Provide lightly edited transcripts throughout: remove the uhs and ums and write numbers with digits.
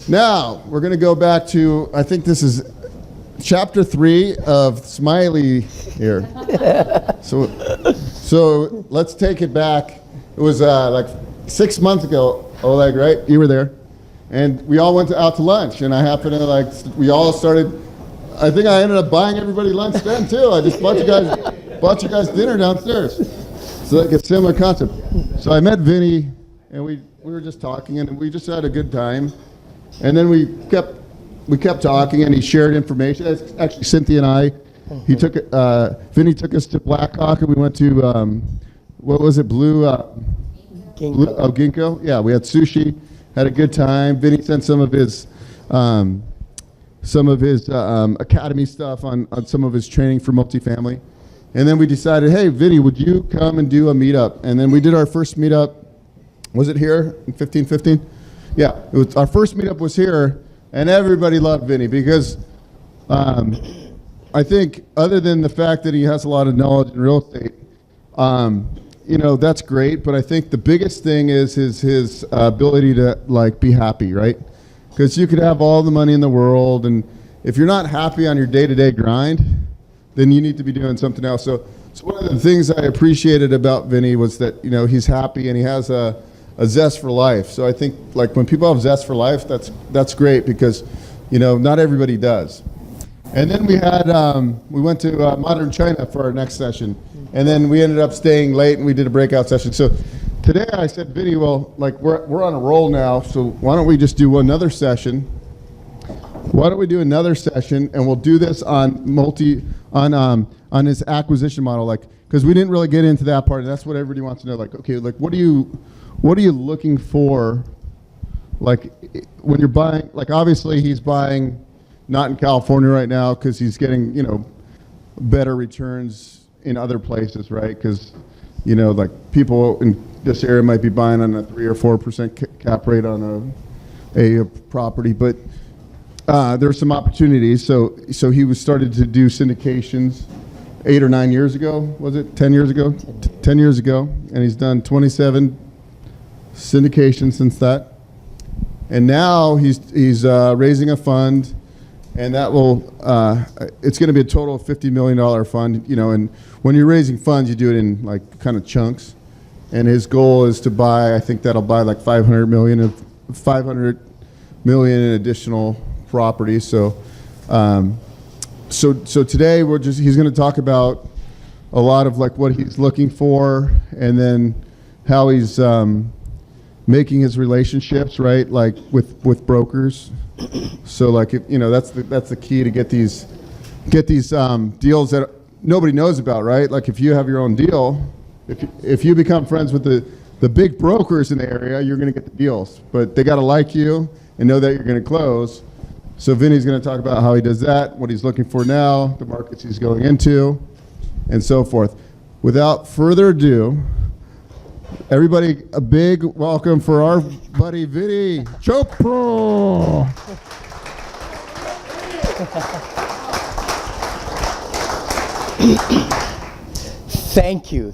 Now, we're going to go back to, I think this is chapter 3 of Smiley here. So let's take it back. It was like 6 months ago, Oleg, right? You were there. And we all went out to lunch, and I happened to we all started, I think I ended up buying everybody lunch then too. I just bought you guys dinner downstairs. So like a similar concept. So I met Vinny, and we were just talking, and we just had a good time. And then we kept talking, and he shared information. Actually, Cynthia and I, Vinny took us to Blackhawk, and we went to, what was it, Ginkgo? Yeah, we had sushi, had a good time. Vinny sent some of his academy stuff on some of his training for multifamily. And then we decided, hey, Vinny, would you come and do a meetup? And then we did our first meetup. Was it here in 1515? Yeah, our first meetup was here, and everybody loved Vinny because I think other than the fact that he has a lot of knowledge in real estate, that's great. But I think the biggest thing is his ability to be happy, right? Because you could have all the money in the world, and if you're not happy on your day-to-day grind, then you need to be doing something else. So one of the things I appreciated about Vinny was that he's happy and he has a zest for life. So I think when people have zest for life, that's great because not everybody does. And then we went to Modern China for our next session, and then we ended up staying late and we did a breakout session. So today I said, Vinny, well, we're on a roll now, so why don't we just do another session? Why don't we do another session, and we'll do this on his acquisition model, because we didn't really get into that part, and that's what everybody wants to know. What are you looking for? When you're buying, obviously he's buying not in California right now because he's getting, better returns in other places, right? Because, people in this area might be buying on a 3 or 4% cap rate on a property, but there's some opportunities. So he started to do syndications 8 or 9 years ago. Was it 10 years ago? 10 years ago, and he's done 27 syndications since that. And now he's raising a fund, and that will it's going to be a total of $50 million fund. And when you're raising funds, you do it in kind of chunks. And his goal is to buy. I think that'll buy 500 million in additional properties. So today he's going to talk about a lot of what he's looking for, and then how he's making his relationships, right, with brokers. So that's the key to get these deals that nobody knows about, right? If you have your own deal, if you become friends with the big brokers in the area, you're going to get the deals, but they got to like you and know that you're going to close. So Vinny's going to talk about how he does that, what he's looking for now, the markets he's going into, and so forth. Without further ado, everybody, a big welcome for our buddy Vinny Chopra. Thank you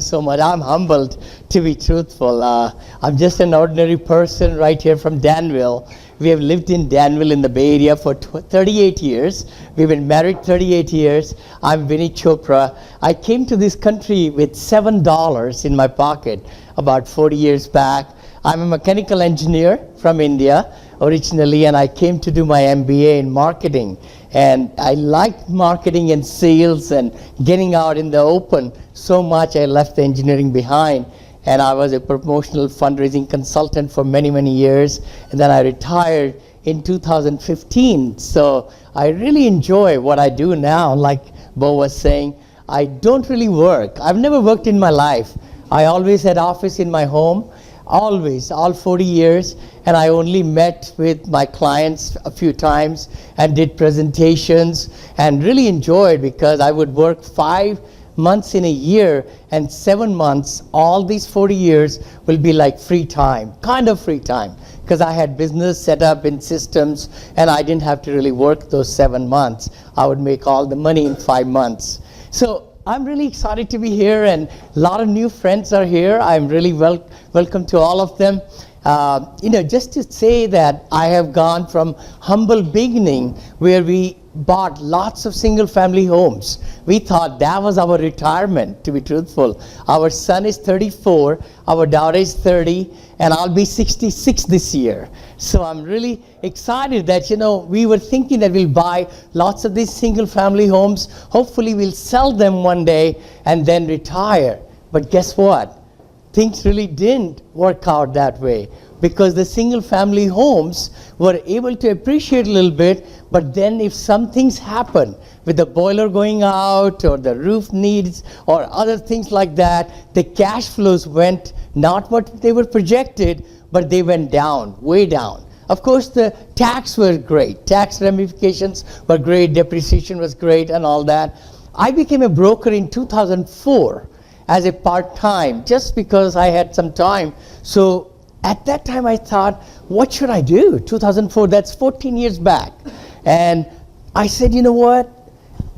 so much. I'm humbled, to be truthful. I'm just an ordinary person right here from Danville. We have lived in Danville in the Bay Area for 38 years. We've been married 38 years. I'm Vinny Chopra. I came to this country with $7 in my pocket about 40 years back. I'm a mechanical engineer from India originally, and I came to do my MBA in marketing. And I liked marketing and sales and getting out in the open so much I left the engineering behind. And I was a promotional fundraising consultant for many, many years. And then I retired in 2015. So I really enjoy what I do now. Like Bo was saying, I don't really work. I've never worked in my life. I always had office in my home, always, all 40 years. And I only met with my clients a few times and did presentations and really enjoyed, because I would work 5 months in a year, and 7 months, all these 40 years will be like free time, kind of free time, because I had business set up in systems and I didn't have to really work those 7 months. I would make all the money in 5 months. So I'm really excited to be here, and a lot of new friends are here. I'm really welcome to all of them. Just to say that I have gone from humble beginning where we bought lots of single family homes. We thought that was our retirement, to be truthful. Our son is 34, our daughter is 30, and I'll be 66 this year. So I'm really excited that, we were thinking that we'll buy lots of these single family homes. Hopefully we'll sell them one day and then retire. But guess what? Things really didn't work out that way, because the single family homes were able to appreciate a little bit, but then if some things happen with the boiler going out or the roof needs or other things like that, the cash flows went not what they were projected, but they went down, way down. Of course, the tax were great. Tax ramifications were great, depreciation was great and all that. I became a broker in 2004 as a part-time, just because I had some time. So at that time I thought, what should I do? 2004, that's 14 years back. And I said, you know what?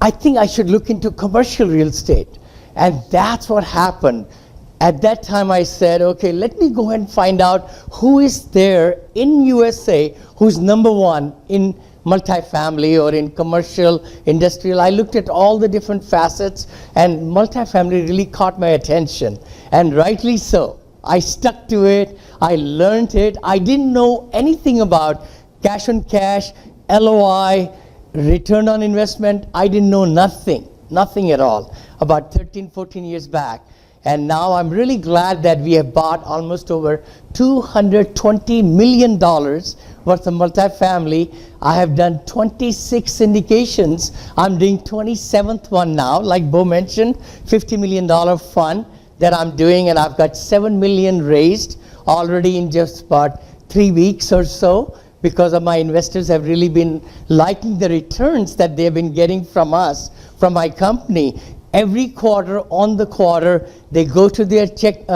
I think I should look into commercial real estate. And that's what happened. At that time I said, okay, let me go ahead and find out who is there in USA who's number one in multifamily or in commercial, industrial. I looked at all the different facets, and multifamily really caught my attention. And rightly so. I stuck to it. I learned it. I didn't know anything about cash on cash, LOI, return on investment. I didn't know nothing at all about 13, 14 years back. And now I'm really glad that we have bought almost over $220 million worth of multifamily. I have done 26 syndications. I'm doing 27th one now, like Bo mentioned, $50 million fund that I'm doing, and I've got $7 million raised already in just about 3 weeks or so, because of my investors have really been liking the returns that they've been getting from us, from my company. Every quarter, on the quarter, they go to their check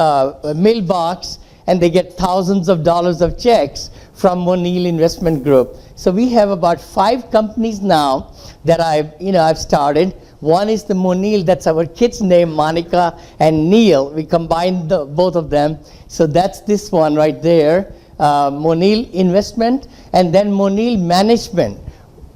mailbox and they get thousands of dollars of checks from Moneil Investment Group. So we have about 5 companies now that I've started. One is the Moneil, that's our kids' name, Monica and Neil. We combined both of them. So that's this one right there, Moneil Investment, and then Moneil Management.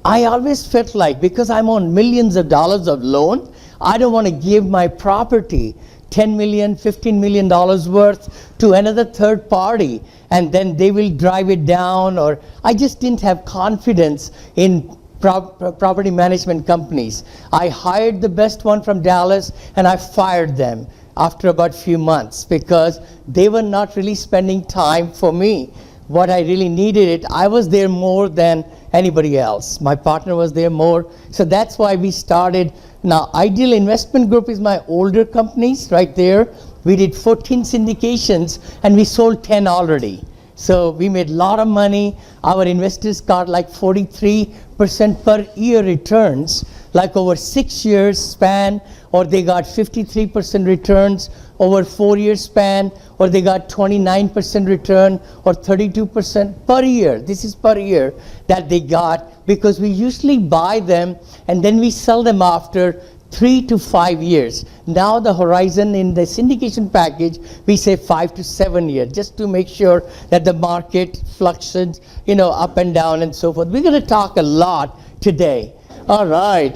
I always felt like, because I'm on millions of dollars of loan, I don't want to give my property $10 million, $15 million worth to another third party, and then they will drive it down, or I just didn't have confidence in property management companies. I hired the best one from Dallas, and I fired them after about a few months because they were not really spending time for me. What I really needed it, I was there more than anybody else. My partner was there more. So that's why we started. Now, Ideal Investment Group is my older companies right there. We did 14 syndications and we sold 10 already. So we made a lot of money. Our investors got like 43% per year returns, like over 6 years span, or they got 53% returns over 4 year span, or they got 29% return or 32% per year. This is per year that they got, because we usually buy them and then we sell them after 3 to 5 years. Now the horizon in the syndication package, we say 5 to 7 years, just to make sure that the market fluctuates, up and down and so forth. We're going to talk a lot today. All right.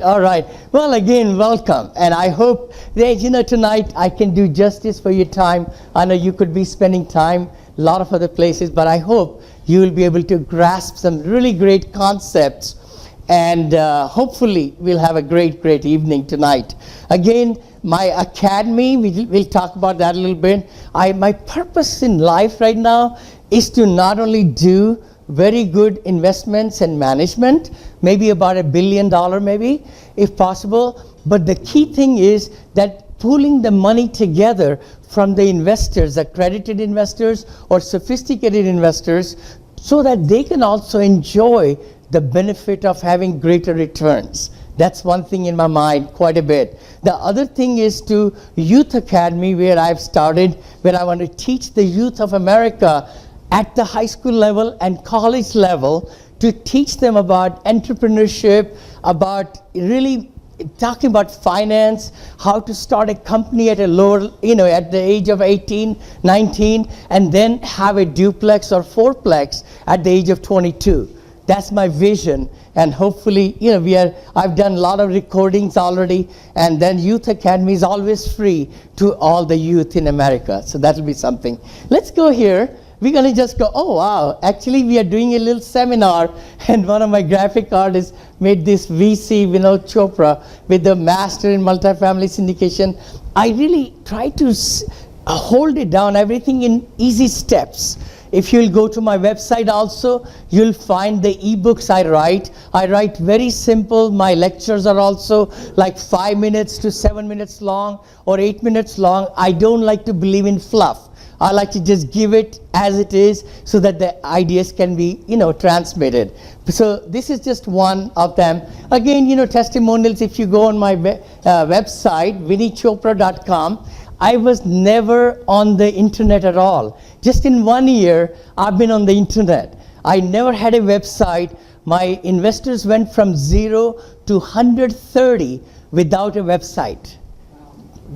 Well, again, welcome. And I hope that, tonight I can do justice for your time. I know you could be spending time a lot of other places, but I hope you will be able to grasp some really great concepts. And hopefully we'll have a great evening tonight. Again, my academy, we'll talk about that a little bit. My purpose in life right now is to not only do very good investments and management, maybe about $1 billion maybe, if possible. But the key thing is that pooling the money together from the investors, accredited investors or sophisticated investors, so that they can also enjoy the benefit of having greater returns. That's one thing in my mind quite a bit. The other thing is to Youth Academy, where I've started, where I want to teach the youth of America at the high school level and college level, to teach them about entrepreneurship, about really talking about finance, how to start a company at a lower, at the age of 18, 19, and then have a duplex or fourplex at the age of 22. That's my vision, and hopefully, I've done a lot of recordings already, and then Youth Academy is always free to all the youth in America, so that'll be something. Let's go here. We're going to just go, oh wow, actually we are doing a little seminar, and one of my graphic artists made this VC, Vinny Chopra, with the master in multifamily syndication. I really try to hold it down, everything in easy steps. If you'll go to my website also, you'll find the ebooks I write. I write very simple. My lectures are also like 5 minutes to 7 minutes long or 8 minutes long. I don't like to believe in fluff. I like to just give it as it is so that the ideas can be, transmitted. So this is just one of them. Again, testimonials, if you go on my website, VinnyChopra.com, I was never on the internet at all. Just in 1 year, I've been on the internet. I never had a website. My investors went from 0 to 130 without a website.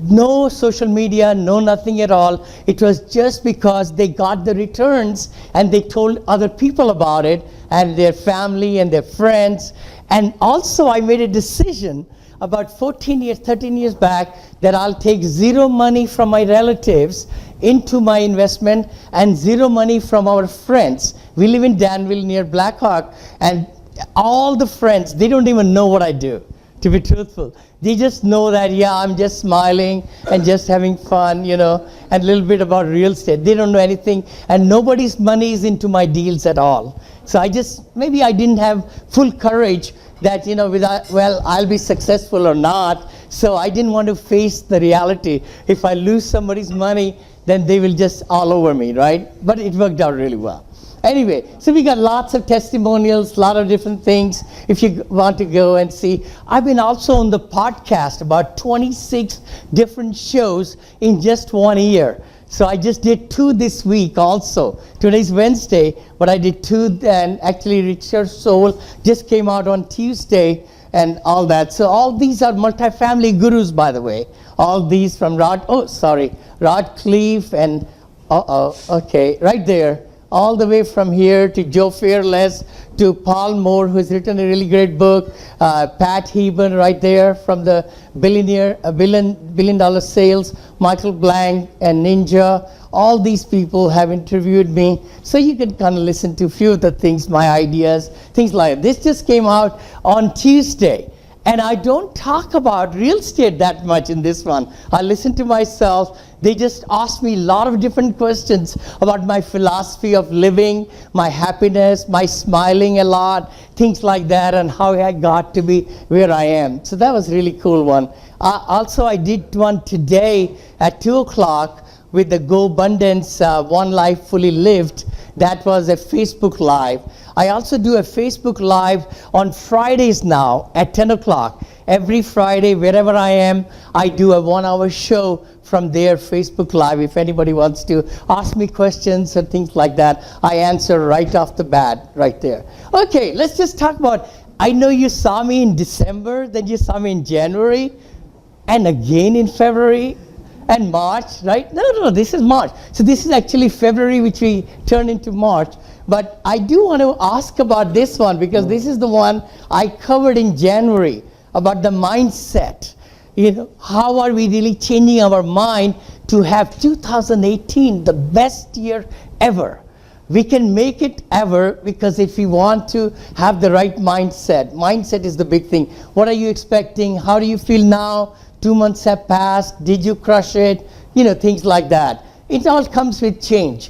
No social media, no nothing at all. It was just because they got the returns and they told other people about it and their family and their friends. And also I made a decision about 13 years back that I'll take zero money from my relatives into my investment and zero money from our friends. We live in Danville near Blackhawk, and all the friends, they don't even know what I do, to be truthful. They just know that, I'm just smiling and just having fun, and a little bit about real estate. They don't know anything, and nobody's money is into my deals at all. So maybe I didn't have full courage that, I'll be successful or not. So I didn't want to face the reality. If I lose somebody's money, then they will just all over me, right? But it worked out really well. Anyway, so we got lots of testimonials, a lot of different things if you want to go and see. I've been also on the podcast, about 26 different shows in just 1 year. So I just did 2 this week also. Today's Wednesday, but I did 2, and actually Richard Soul just came out on Tuesday and all that. So all these are multifamily gurus, by the way. All these from Rod Cleef and, okay, right there. All the way from here to Joe Fairless to Paul Moore, who's written a really great book, Pat Heben right there from the billion dollar sales, Michael Blank and Ninja. All these people have interviewed me, so you can kind of listen to a few of the things, my ideas, things like that. This just came out on Tuesday. And I don't talk about real estate that much in this one. I listen to myself. They just ask me a lot of different questions about my philosophy of living, my happiness, my smiling a lot, things like that, and how I got to be where I am. So that was a really cool one. Also, I did one today at 2 o'clock with the Go Abundance One Life Fully Lived. That was a Facebook Live. I also do a Facebook Live on Fridays now at 10 o'clock. Every Friday, wherever I am, I do a 1-hour show from there, Facebook Live. If anybody wants to ask me questions or things like that, I answer right off the bat, right there. Okay, let's just talk about, I know you saw me in December, then you saw me in January, and again in February, and March, right? No, this is March. So this is actually February, which we turned into March. But I do want to ask about this one, because this is the one I covered in January, about the mindset. How are we really changing our mind to have 2018 the best year ever? We can make it ever, because if we want to have the right mindset. Mindset is the big thing. What are you expecting? How do you feel now? 2 months have passed. Did you crush it? Things like that. It all comes with change.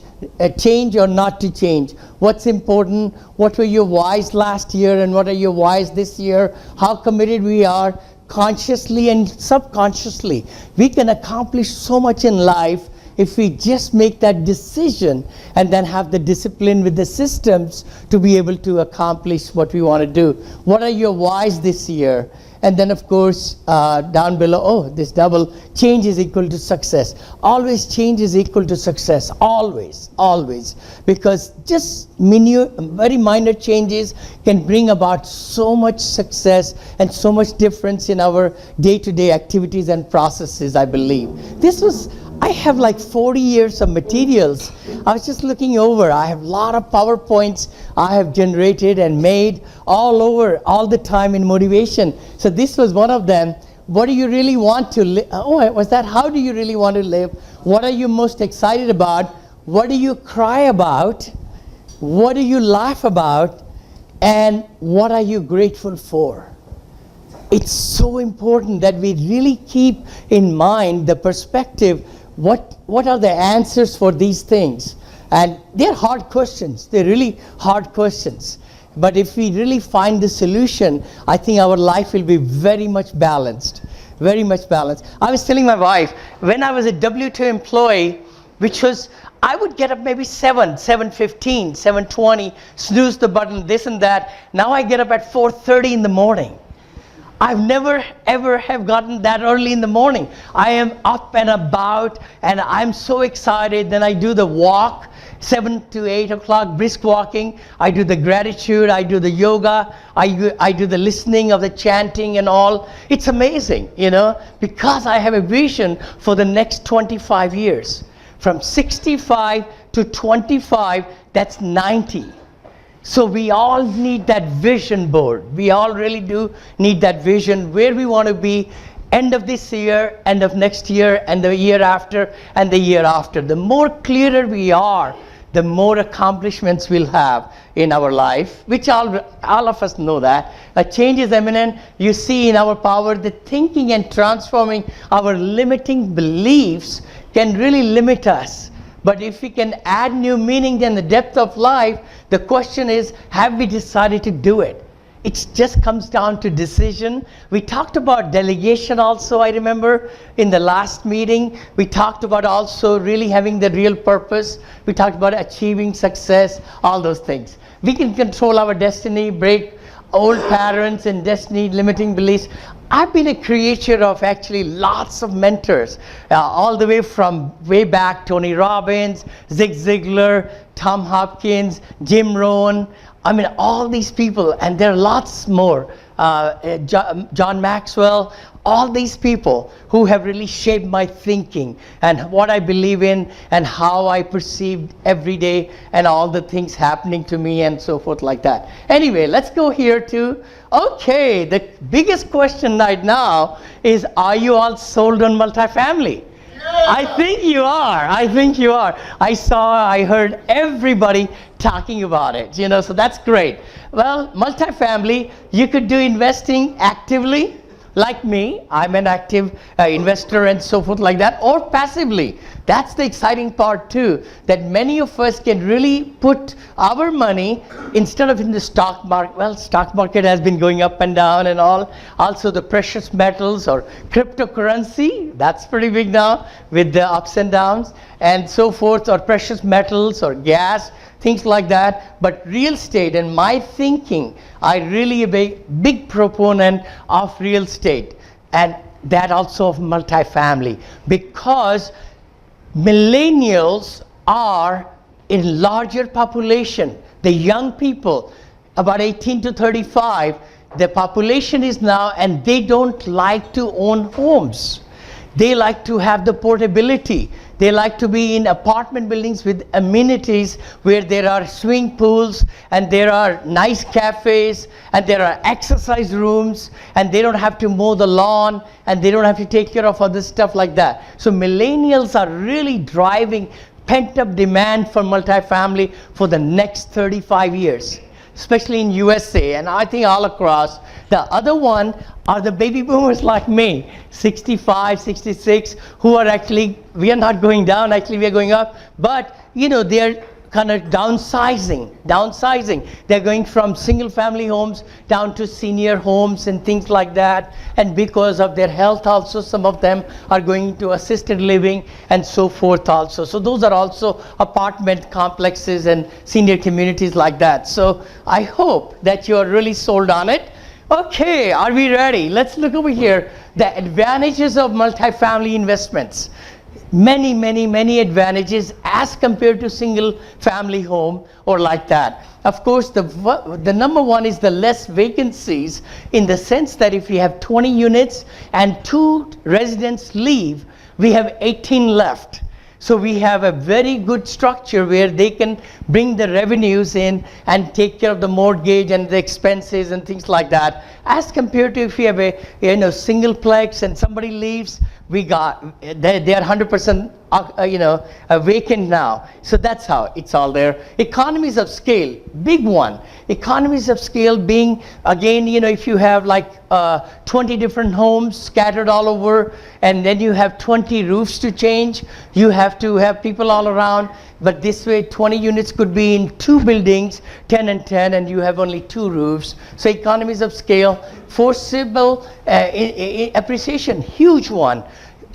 Change or not to change. What's important? What were your whys last year and what are your whys this year? How committed we are consciously and subconsciously. We can accomplish so much in life if we just make that decision and then have the discipline with the systems to be able to accomplish what we want to do. What are your whys this year? And then, of course, down below, oh, this double, change is equal to success. Always change is equal to success. Always, always. Because just very minor changes can bring about so much success and so much difference in our day-to-day activities and processes, I believe. I have like 40 years of materials. I was just looking over. I have a lot of PowerPoints I have generated and made all over, all the time in motivation. So this was one of them. What do you really want to live? Oh, was that? How do you really want to live? What are you most excited about? What do you cry about? What do you laugh about? And what are you grateful for? It's so important that we really keep in mind the perspective. What are the answers for these things? And they're hard questions. They're really hard questions. But if we really find the solution, I think our life will be very much balanced. Very much balanced. I was telling my wife, when I was a W-2 employee, which was, I would get up maybe 7:15, 7:20, snooze the button, this and that. Now I get up at 4:30 in the morning. I've never ever have gotten that early in the morning. I am up and about and I'm so excited. Then I do the walk, 7 to 8 o'clock, brisk walking. I do the gratitude, I do the yoga, I do the listening of the chanting and all. It's amazing, because I have a vision for the next 25 years. From 65 to 25, that's 90. So we all need that vision board. We all really do need that vision where we want to be end of this year, end of next year, and the year after, and the year after. The more clearer we are, the more accomplishments we'll have in our life, which all of us know that. A change is imminent. You see in our power, the thinking and transforming our limiting beliefs can really limit us. But if we can add new meaning in the depth of life, the question is, have we decided to do it? It just comes down to decision. We talked about delegation also, I remember, in the last meeting. We talked about also really having the real purpose. We talked about achieving success, all those things. We can control our destiny, break old patterns and destiny limiting beliefs. I've been a creature of actually lots of mentors, all the way from way back, Tony Robbins, Zig Ziglar, Tom Hopkins, Jim Rohn. I mean, all these people, and there are lots more. John Maxwell, all these people who have really shaped my thinking and what I believe in and how I perceive every day and all the things happening to me and so forth like that. Anyway, let's go here to, okay, the biggest question right now is, are you all sold on multifamily? I think you are. I think you are. I heard everybody talking about it, so that's great. Well, multifamily, you could do investing actively, like me. I'm an active investor and so forth like that, or passively. That's the exciting part too, that many of us can really put our money instead of in the stock market. Well, stock market has been going up and down and all. Also the precious metals or cryptocurrency, that's pretty big now with the ups and downs and so forth, or precious metals or gas, things like that. But real estate, and my thinking, I really am a big proponent of real estate, and that also of multifamily, because millennials are in larger population. The young people, about 18 to 35, the population is now, and they don't like to own homes. They like to have the portability. They like to be in apartment buildings with amenities where there are swimming pools and there are nice cafes and there are exercise rooms and they don't have to mow the lawn and they don't have to take care of other stuff like that. So millennials are really driving pent-up demand for multifamily for the next 35 years, especially in USA and I think all across. The other one are the baby boomers like me, 65, 66, who are actually, we are not going down, actually we are going up, but they're kind of downsizing. They're going from single family homes down to senior homes and things like that. And because of their health also, some of them are going to assisted living and so forth also. So those are also apartment complexes and senior communities like that. So I hope that you are really sold on it. Okay, are we ready? Let's look over here. The advantages of multifamily investments. Many, many, many advantages as compared to single family home or like that. Of course, the number one is the less vacancies, in the sense that if you have 20 units and 2 residents leave, we have 18 left. So we have a very good structure where they can bring the revenues in and take care of the mortgage and the expenses and things like that. As compared to if you have a single plex and somebody leaves, they are 100% vacant now. So that's how it's all there. Economies of scale, big one. Economies of scale being, again, if you have like 20 different homes scattered all over, and then you have 20 roofs to change, you have to have people all around. But this way, 20 units could be in 2 buildings, 10 and 10, and you have only 2 roofs. So economies of scale. Forcible appreciation, huge one.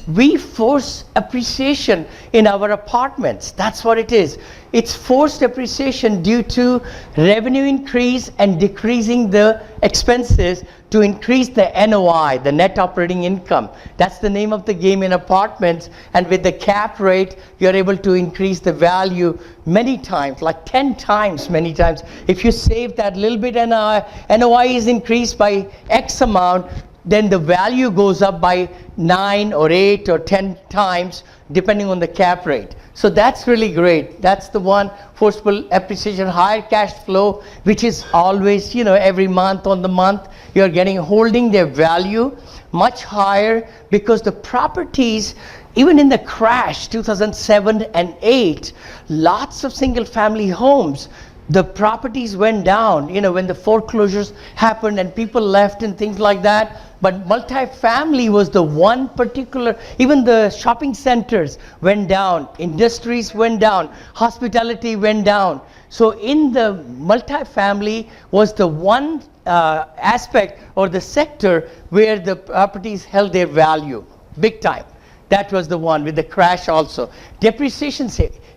We force appreciation in our apartments. That's what it is. It's forced appreciation due to revenue increase and decreasing the expenses to increase the NOI, the net operating income. That's the name of the game in apartments. And with the cap rate, you're able to increase the value many times, like 10 times, many times. If you save that little bit NOI is increased by X amount, then the value goes up by 9 or 8 or 10 times depending on the cap rate. So that's really great. That's the one. Forcible appreciation, higher cash flow, which is always, every month on the month, you're holding their value much higher, because the properties, even in the crash 2007 and 8, lots of single family homes, the properties went down, when the foreclosures happened and people left and things like that. But multifamily was the one particular, even the shopping centers went down, industries went down, hospitality went down. So in the multifamily was the one aspect or the sector where the properties held their value, big time. That was the one with the crash also. Depreciation,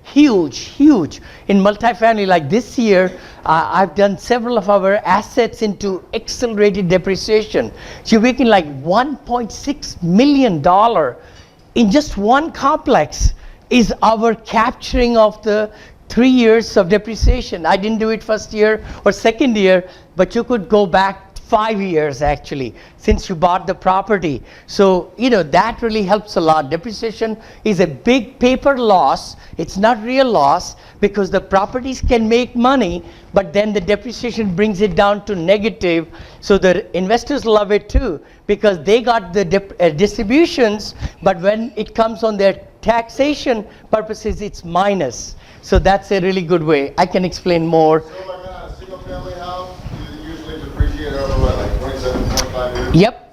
huge in multifamily. Like this year, I've done several of our assets into accelerated depreciation. So you're making like $1.6 million in just one complex is our capturing of the 3 years of depreciation. I didn't do it first year or second year, but you could go back 5 years actually since you bought the property. So that really helps a lot. Depreciation is a big paper loss. It's not real loss, because the properties can make money, but then the depreciation brings it down to negative. So the investors love it too, because they got the distributions, but when it comes on their taxation purposes, it's minus. So that's a really good way. I can explain more. So like a single family house, you usually depreciate over what, like 27, 25 years? Yep.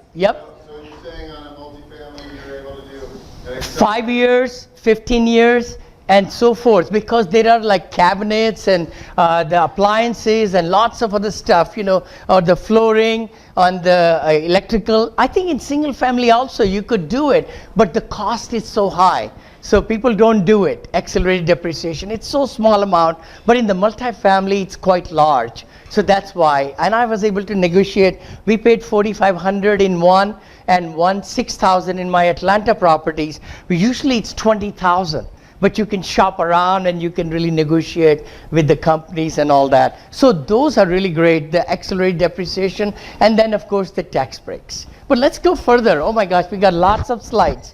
So you're saying on a multifamily, you're able to do 5 years, 15 years, and so forth, because there are like cabinets and the appliances and lots of other stuff, or the flooring on the electrical. I think in single family also you could do it, but the cost is so high. So people don't do it, accelerated depreciation. It's so small amount, but in the multifamily, it's quite large. So that's why, and I was able to negotiate. We paid $4,500 in one, and $6,000 in my Atlanta properties. Usually it's $20,000, but you can shop around and you can really negotiate with the companies and all that. So those are really great, the accelerated depreciation, and then of course the tax breaks. But let's go further. Oh my gosh, we got lots of slides.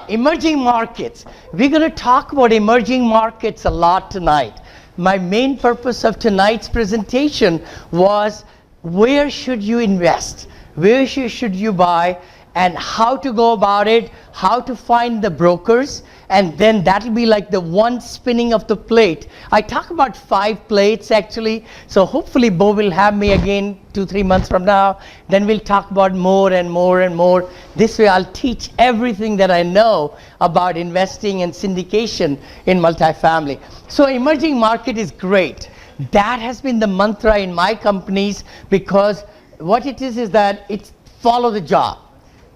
Emerging markets. We're going to talk about emerging markets a lot tonight. My main purpose of tonight's presentation was, where should you invest? Where should you buy? And how to go about it, how to find the brokers, and then that'll be like the one spinning of the plate. I talk about 5 plates actually, so hopefully Bo will have me again 2-3 months from now. Then we'll talk about more and more and more. This way I'll teach everything that I know about investing and syndication in multifamily. So emerging market is great. That has been the mantra in my companies, because what it is that it's follow the job.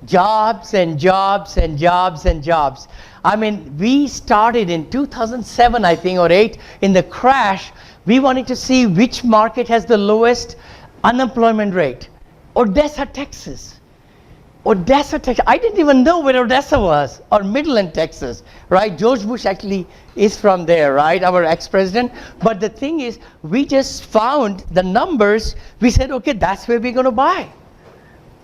Jobs and jobs and jobs and jobs. I mean, we started in 2007, I think, or 8, in the crash. We wanted to see which market has the lowest unemployment rate. Odessa, Texas. Odessa, Texas. I didn't even know where Odessa was, or Midland, Texas, right? George Bush actually is from there, right? Our ex-president. But the thing is, we just found the numbers. We said, okay, that's where we're going to buy.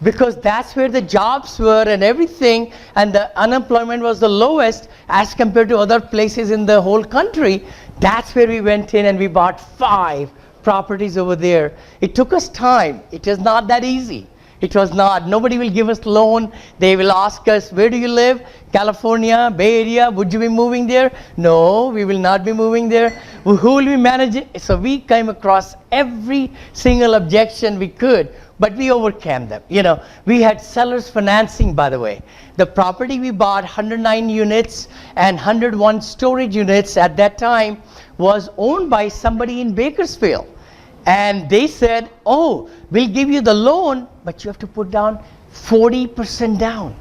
Because that's where the jobs were and everything, and the unemployment was the lowest as compared to other places in the whole country. That's where we went in and we bought 5 properties over there. It took us time. It is not that easy. It was not. Nobody will give us loan. They will ask us, where do you live? California, Bay Area, would you be moving there? No, we will not be moving there. Who will be managing? So we came across every single objection we could, but we overcame them. You know, we had sellers financing, by the way. The property we bought, 109 units and 101 storage units at that time, was owned by somebody in Bakersfield. And they said, oh, we'll give you the loan, but you have to put down 40% down.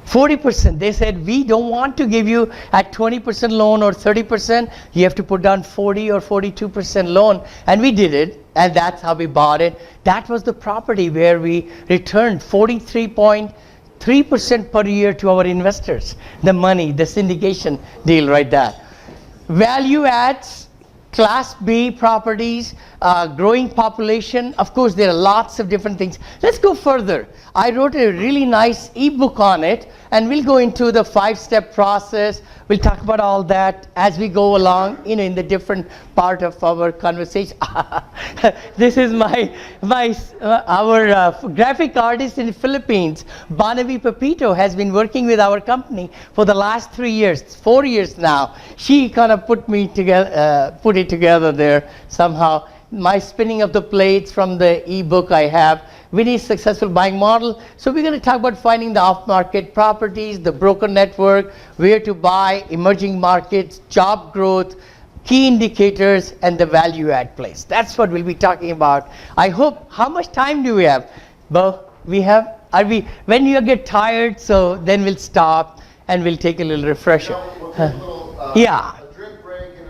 40%. They said, we don't want to give you at 20% loan or 30%. You have to put down 40 or 42% loan. And we did it, and that's how we bought it. That was the property where we returned 43.3% per year to our investors. The money, the syndication deal right there. Value adds, Class B properties, growing population. Of course, there are lots of different things. Let's go further. I wrote a really nice ebook on it, and we'll go into the 5-step process. We'll talk about all that as we go along, you know, in the different part of our conversation. This is our graphic artist in the Philippines, Banavi Pepito, has been working with our company for the last 3 years, 4 years now. She kind of put it together there somehow. My spinning of the plates from the ebook I have, Vinny's successful buying model. So we're going to talk about finding the off-market properties, the broker network, where to buy, emerging markets, job growth, key indicators, and the value add place. That's what we'll be talking about. I hope. How much time do we have? Bo, we have. When you get tired, so then we'll stop and we'll take a little refresher. We'll take a little, yeah. A drink break in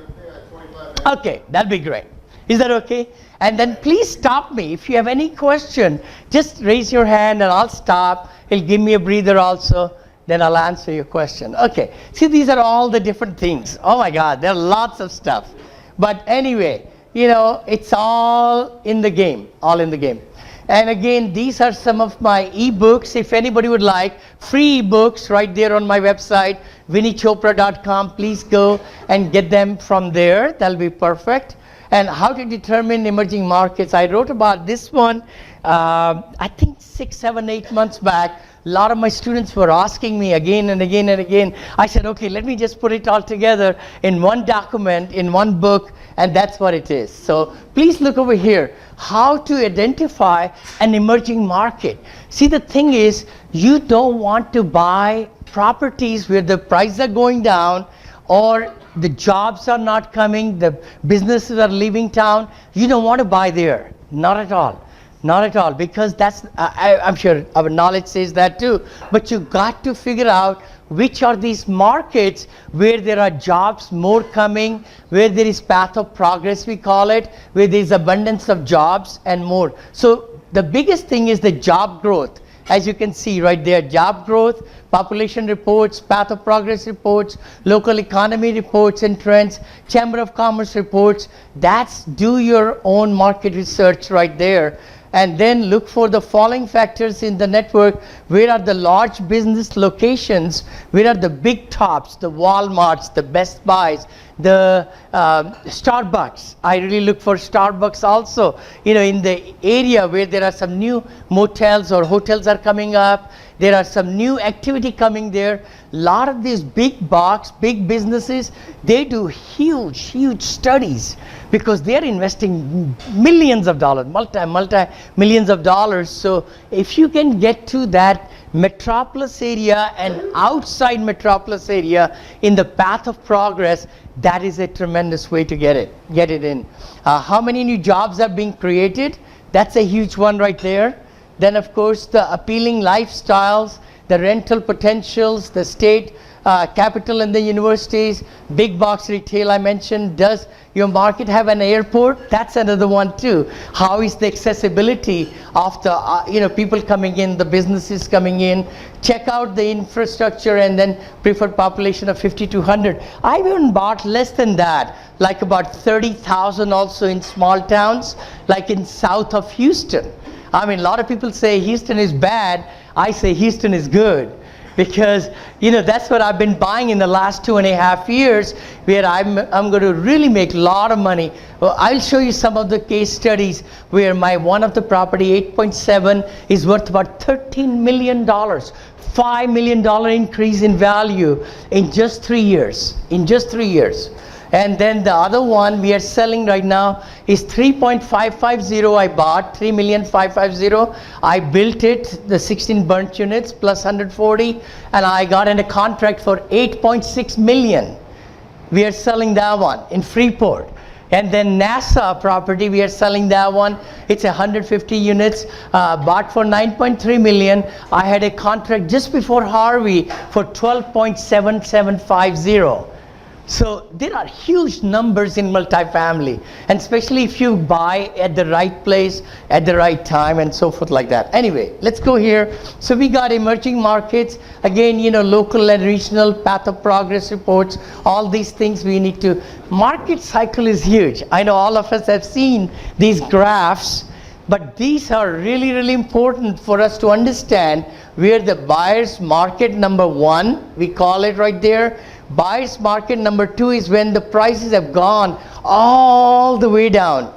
25 minutes. Okay, that'll be great. Is that okay? And then please stop me. If you have any question, just raise your hand and I'll stop. He'll give me a breather also. Then I'll answer your question. Okay. See, these are all the different things. Oh my God, there are lots of stuff. But anyway, you know, it's all in the game. All in the game. And again, these are some of my ebooks. If anybody would like, free ebooks right there on my website, VinnyChopra.com. Please go and get them from there. That'll be perfect. And how to determine emerging markets. I wrote about this one, I think 6, 7, 8 months back. A lot of my students were asking me again and again and again. I said, okay, let me just put it all together in one document, in one book, and that's what it is. So please look over here. How to identify an emerging market. See, the thing is, you don't want to buy properties where the prices are going down or the jobs are not coming, the businesses are leaving town. You don't want to buy there. Not at all. Not at all, because that's, I'm sure our knowledge says that too, but you got to figure out which are these markets where there are jobs more coming, where there is path of progress, we call it, where there is abundance of jobs and more. So the biggest thing is the job growth. As you can see right there, job growth, population reports, path of progress reports, local economy reports and trends, Chamber of Commerce reports. That's do your own market research right there. And then look for the following factors in the network. Where are the large business locations? Where are the big tops, the Walmarts, the Best Buys, the Starbucks? I really look for Starbucks also. You know, in the area where there are some new motels or hotels are coming up, there are some new activity coming there. A lot of these big box, big businesses, they do huge studies because they're investing millions of dollars, multi-millions of dollars. So if you can get to that metropolis area and outside metropolis area in the path of progress, that is a tremendous way to get it in. How many new jobs are being created? That's a huge one right there. Then of course the appealing lifestyles, the rental potentials, the state capital and the universities, big box retail I mentioned. Does your market have an airport? That's another one too. How is the accessibility of the people coming in, the businesses coming in? Check out the infrastructure, and then preferred population of 5,200. I even bought less than that, like about 30,000 also in small towns, like in south of Houston. I mean, a lot of people say Houston is bad. I say Houston is good, because that's what I've been buying in the last 2.5 years, where I'm going to really make a lot of money. Well, I'll show you some of the case studies where my one of the property, 8.7, is worth about $13 million, $5 million increase in value in just 3 years. In just 3 years. And then the other one we are selling right now is 3.550. I bought 3,550,000. I built it, the 16 burnt units plus 140, and I got in a contract for 8.6 million. We are selling that one in Freeport. And then NASA property, we are selling that one. It's 150 units, bought for 9.3 million. I had a contract just before Harvey for 12.7750. So there are huge numbers in multifamily, and especially if you buy at the right place, at the right time, and so forth like that. Anyway, let's go here. So we got emerging markets. Again, local and regional path of progress reports, all these things we need to. Market cycle is huge. I know all of us have seen these graphs, but these are really, really important for us to understand where the buyer's market number one, we call it right there. Buyer's market number two is when the prices have gone all the way down,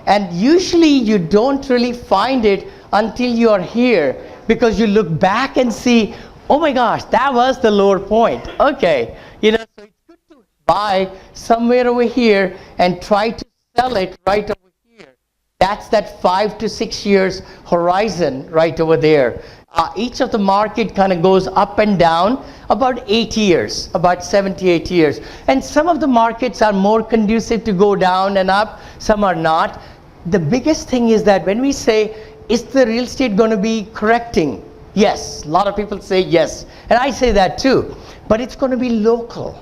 and usually you don't really find it until you are here, because you look back and see, oh my gosh, that was the lower point. Okay, so it's good to buy somewhere over here and try to sell it right over here. That's that 5 to 6 years horizon right over there. Each of the market kind of goes up and down about 8 years, about 7 to 8 years. And some of the markets are more conducive to go down and up, some are not. The biggest thing is that when we say, is the real estate going to be correcting? Yes, a lot of people say yes. And I say that too. But it's going to be local.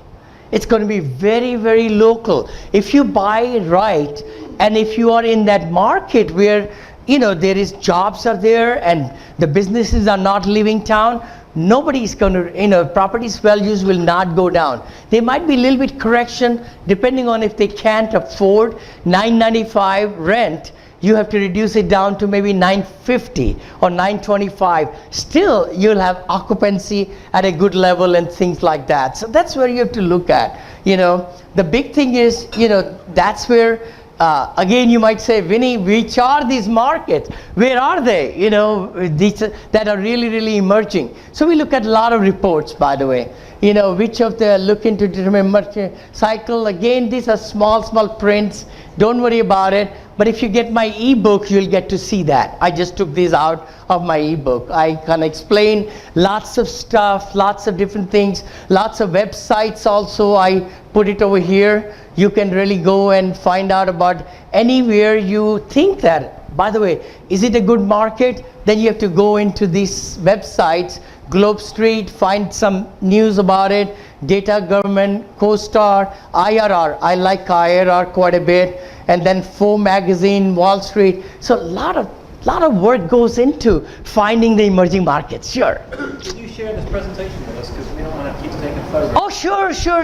It's going to be very, very local. If you buy it right, and if you are in that market where there is jobs are there and the businesses are not leaving town, nobody's going to, properties values will not go down. There might be a little bit correction depending on if they can't afford $995 rent. You have to reduce it down to maybe $950 or $925. Still, you'll have occupancy at a good level and things like that. So that's where you have to look at. The big thing is, that's where. Again, you might say, Vinny, which are these markets? Where are they? These that are really, really emerging. So we look at a lot of reports, by the way. Which of the look into determine market cycle. Again, these are small prints. Don't worry about it. But if you get my ebook, you'll get to see that. I just took these out of my ebook. I can explain lots of stuff, lots of different things, lots of websites also. I put it over here. You can really go and find out about anywhere you think that. By the way, is it a good market? Then you have to go into these websites, Globe Street, find some news about it, Data Government, CoStar, IRR. I like IRR quite a bit. And then Foe Magazine, Wall Street. So a lot of work goes into finding the emerging markets. Sure. Can you share this presentation with us, because we don't want to keep taking photos? Oh,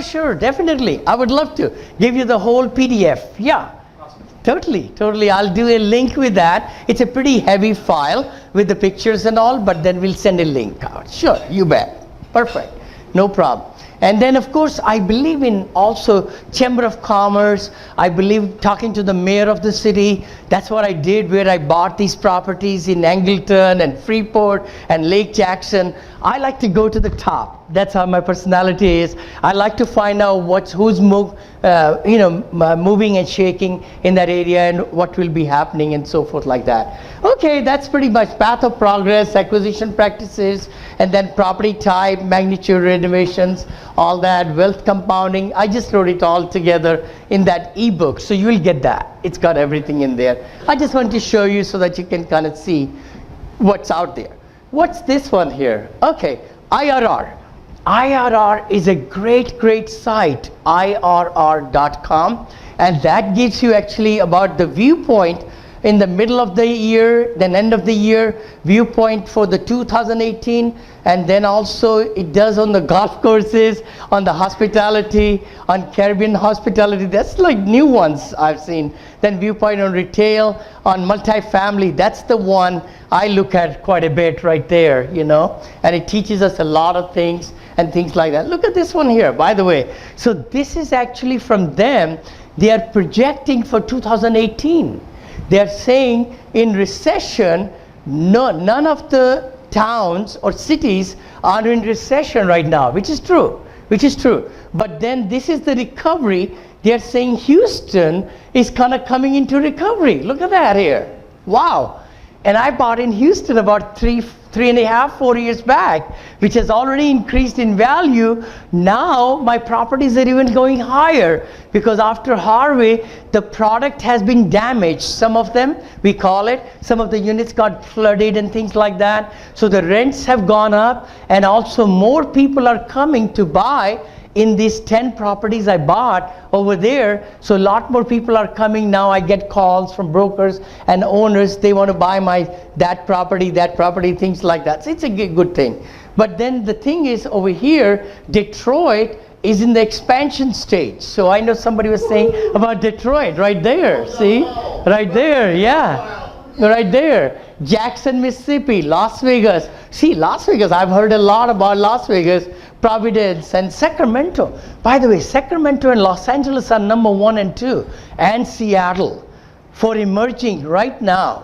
sure, definitely. I would love to give you the whole PDF. Yeah. Awesome. Totally. I'll do a link with that. It's a pretty heavy file with the pictures and all, but then we'll send a link out. Sure, you bet. Perfect. No problem. And then, of course, I believe in also Chamber of Commerce. I believe talking to the mayor of the city. That's what I did, where I bought these properties in Angleton and Freeport and Lake Jackson. I like to go to the top. That's how my personality is. I like to find out who's moving and shaking in that area and what will be happening and so forth like that. Okay, that's pretty much path of progress, acquisition practices, and then property type, magnitude, renovations, all that, wealth compounding. I just wrote it all together in that ebook, so you will get that. It's got everything in there. I just want to show you so that you can kind of see what's out there. What's this one here? Okay, IRR. IRR is a great site, IRR.com, and that gives you actually about the viewpoint in the middle of the year, then end of the year, viewpoint for the 2018, and then also it does on the golf courses, on the hospitality, on Caribbean hospitality. That's like new ones I've seen. Then viewpoint on retail, on multifamily. That's the one I look at quite a bit right there, you know, and it teaches us a lot of things and things like that. Look at this one here, by the way. So this is actually from them. They are projecting for 2018. They're saying in recession, none of the towns or cities are in recession right now, which is true. But then this is the recovery. They're saying Houston is kind of coming into recovery. Look at that here. Wow. And I bought in Houston about 4 years back, which has already increased in value. Now my properties are even going higher because after Harvey, the product has been damaged. Some of them, we call it, some of the units got flooded and things like that. So the rents have gone up, and also more people are coming to buy in these 10 properties I bought over there. So a lot more people are coming now. I get calls from brokers and owners. They want to buy that property, things like that. So it's a good thing. But then the thing is over here, Detroit is in the expansion stage. So I know somebody was saying about Detroit right there. See, right there, yeah, right there. Jackson, Mississippi, Las Vegas. See, Las Vegas, I've heard a lot about Las Vegas, Providence, and Sacramento. By the way, Sacramento and Los Angeles are number 1 and 2, and Seattle for emerging right now.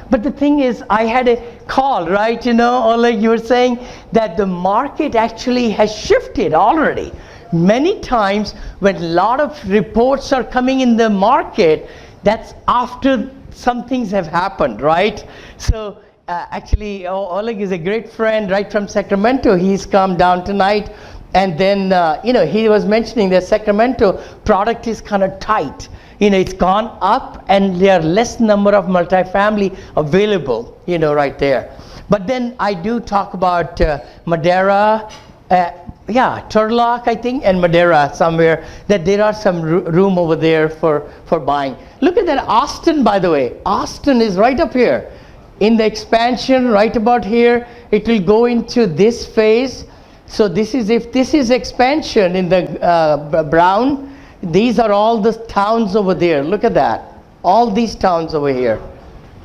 But the thing is, I had a call, right? You know, or like you were saying, that the market actually has shifted already. Many times when a lot of reports are coming in the market, that's after some things have happened, right? So actually, Oleg is a great friend right from Sacramento. He's come down tonight, and then you know, he was mentioning that Sacramento product is kind of tight. You know, it's gone up, and there are less number of multifamily available, you know, right there. But then I do talk about Madera, Turlock, I think, and Madera somewhere, that there are some room over there for buying. Look at that, Austin, by the way. Austin is right up here. In the expansion, right about here, it will go into this phase. So this is, if this is expansion in the brown, these are all the towns over there. Look at that, all these towns over here.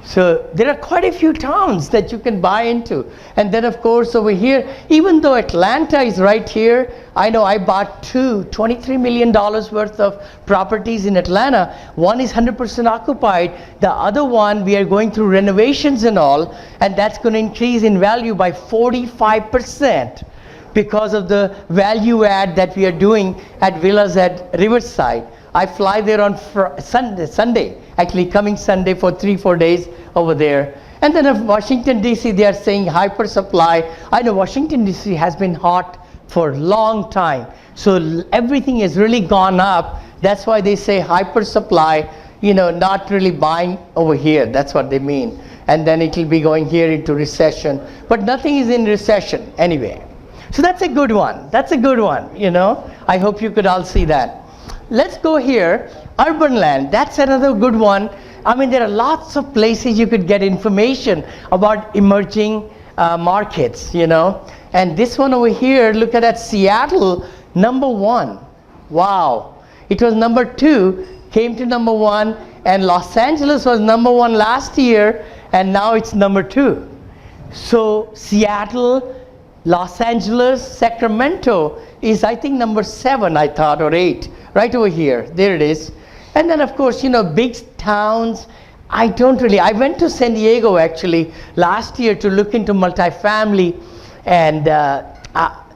So there are quite a few towns that you can buy into. And then of course over here, even though Atlanta is right here, I know I bought $23 million worth of properties in Atlanta. One is 100% occupied. The other one, we are going through renovations and all, and that's going to increase in value by 45% because of the value add that we are doing at villas at Riverside. I fly there on Sunday, actually coming Sunday for 3-4 days over there. And then of Washington DC, they are saying hyper supply. I know Washington DC has been hot for a long time. So everything has really gone up. That's why they say hyper supply, you know, not really buying over here. That's what they mean. And then it will be going here into recession. But nothing is in recession anyway. So that's a good one. That's a good one, you know. I hope you could all see that. Let's go here, urban land. That's another good one. I mean, there are lots of places you could get information about emerging markets, you know. And this one over here, look at that, Seattle, number 1. Wow. It was number 2, came to number 1, and Los Angeles was number 1 last year, and now it's number 2. So Seattle, Los Angeles, Sacramento is, I think, number 7, I thought, or 8. Right over here, there it is. And then of course, you know, big towns, I went to San Diego actually last year to look into multifamily, and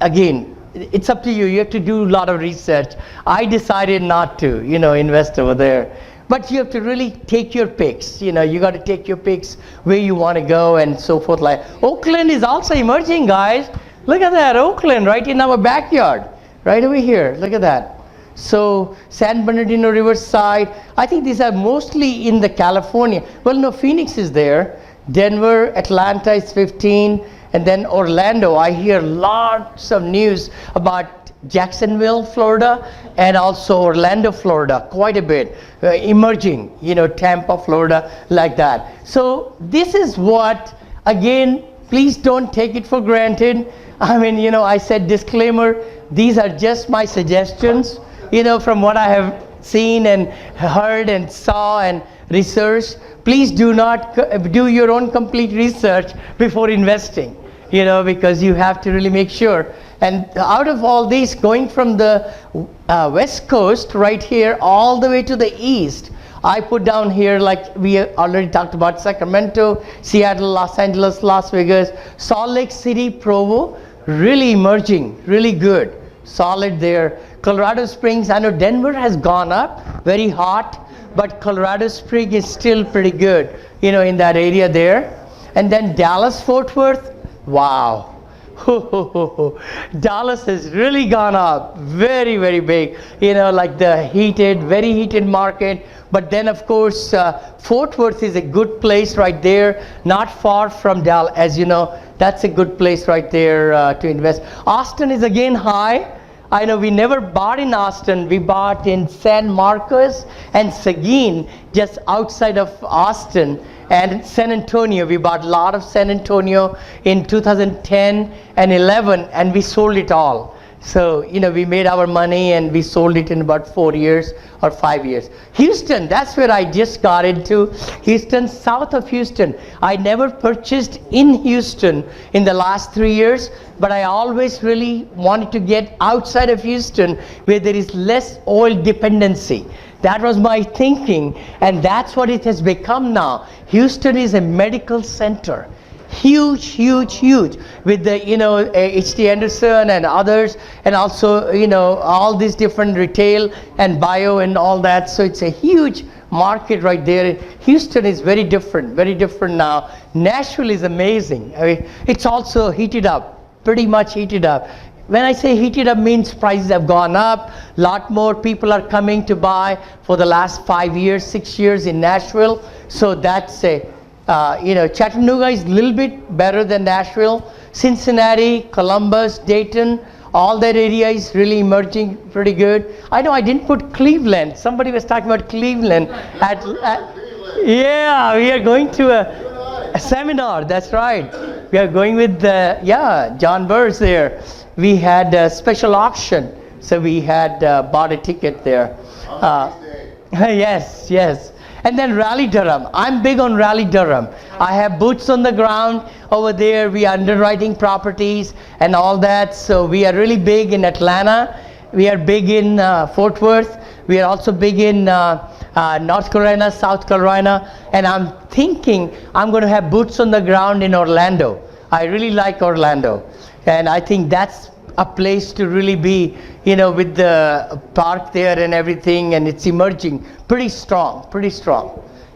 again, it's up to you. You have to do a lot of research. I decided not to, you know, invest over there. But you have to really take your picks. You know, you got to take your picks where you want to go and so forth. Like Oakland is also emerging, guys. Look at that, Oakland, right in our backyard, right over here. Look at that. So San Bernardino, Riverside, I think these are mostly in the California. Well, no, Phoenix is there. Denver, Atlanta is 15, And then Orlando, I hear lots of news about Jacksonville, Florida, and also Orlando, Florida, quite a bit, emerging, Tampa, Florida, like that. So this is what, again, please don't take it for granted. I mean, I said disclaimer, these are just my suggestions, from what I have seen and heard and saw and researched. Please do not do your own complete research before investing, because you have to really make sure. And out of all these, going from the west coast right here all the way to the east, I put down here, like we already talked about, Sacramento, Seattle, Los Angeles, Las Vegas, Salt Lake City, Provo, really emerging, really good, solid there. Colorado Springs, I know Denver has gone up, very hot, but Colorado Springs is still pretty good, in that area there. And then Dallas, Fort Worth, wow. Dallas has really gone up, very, very big, like the very heated market. But then, of course, Fort Worth is a good place right there, not far from Dallas. As you know, that's a good place right there to invest. Austin is again high. I know we never bought in Austin. We bought in San Marcos and Seguin, just outside of Austin. And San Antonio, we bought a lot of San Antonio in 2010 and 11, and we sold it all. So, we made our money and we sold it in about 4 years or 5 years. Houston, that's where I just got into. Houston, south of Houston. I never purchased in Houston in the last 3 years, but I always really wanted to get outside of Houston where there is less oil dependency. That was my thinking, and that's what it has become now. Houston is a medical center. Huge, huge, huge, with the, H.T. Anderson and others, and also, all these different retail and bio and all that. So it's a huge market right there. Houston is very different now. Nashville is amazing. I mean, it's also heated up, pretty much heated up. When I say heated up, means prices have gone up. A lot more people are coming to buy for the last 5 years, 6 years in Nashville. So that's a, Chattanooga is a little bit better than Nashville. Cincinnati, Columbus, Dayton, all that area is really emerging pretty good. I know I didn't put Cleveland. Somebody was talking about Cleveland. Yeah, we are going to a seminar. That's right. We are going with John Burrs there. We had a special auction, so we had bought a ticket there. Yes. And then Raleigh Durham. I'm big on Raleigh Durham. I have boots on the ground over there. We are underwriting properties and all that. So we are really big in Atlanta. We are big in Fort Worth. We are also big in North Carolina, South Carolina. And I'm thinking I'm going to have boots on the ground in Orlando. I really like Orlando. And I think that's a place to really be, with the park there and everything, and it's emerging pretty strong.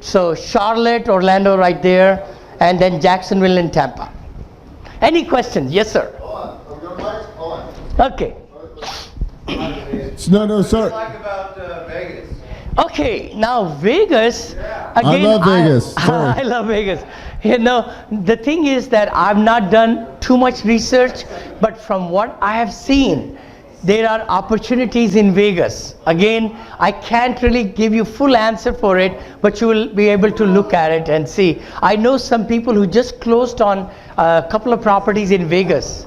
So Charlotte, Orlando right there, and then Jacksonville and Tampa. Any questions? Yes, sir. Hold on. Okay. No, sir. Talk about Vegas. Okay, now Vegas, again, I love Vegas. Sorry. I love Vegas. The thing is that I've not done too much research, but from what I have seen, there are opportunities in Vegas. Again, I can't really give you full answer for it, but you will be able to look at it and see. I know some people who just closed on a couple of properties in Vegas.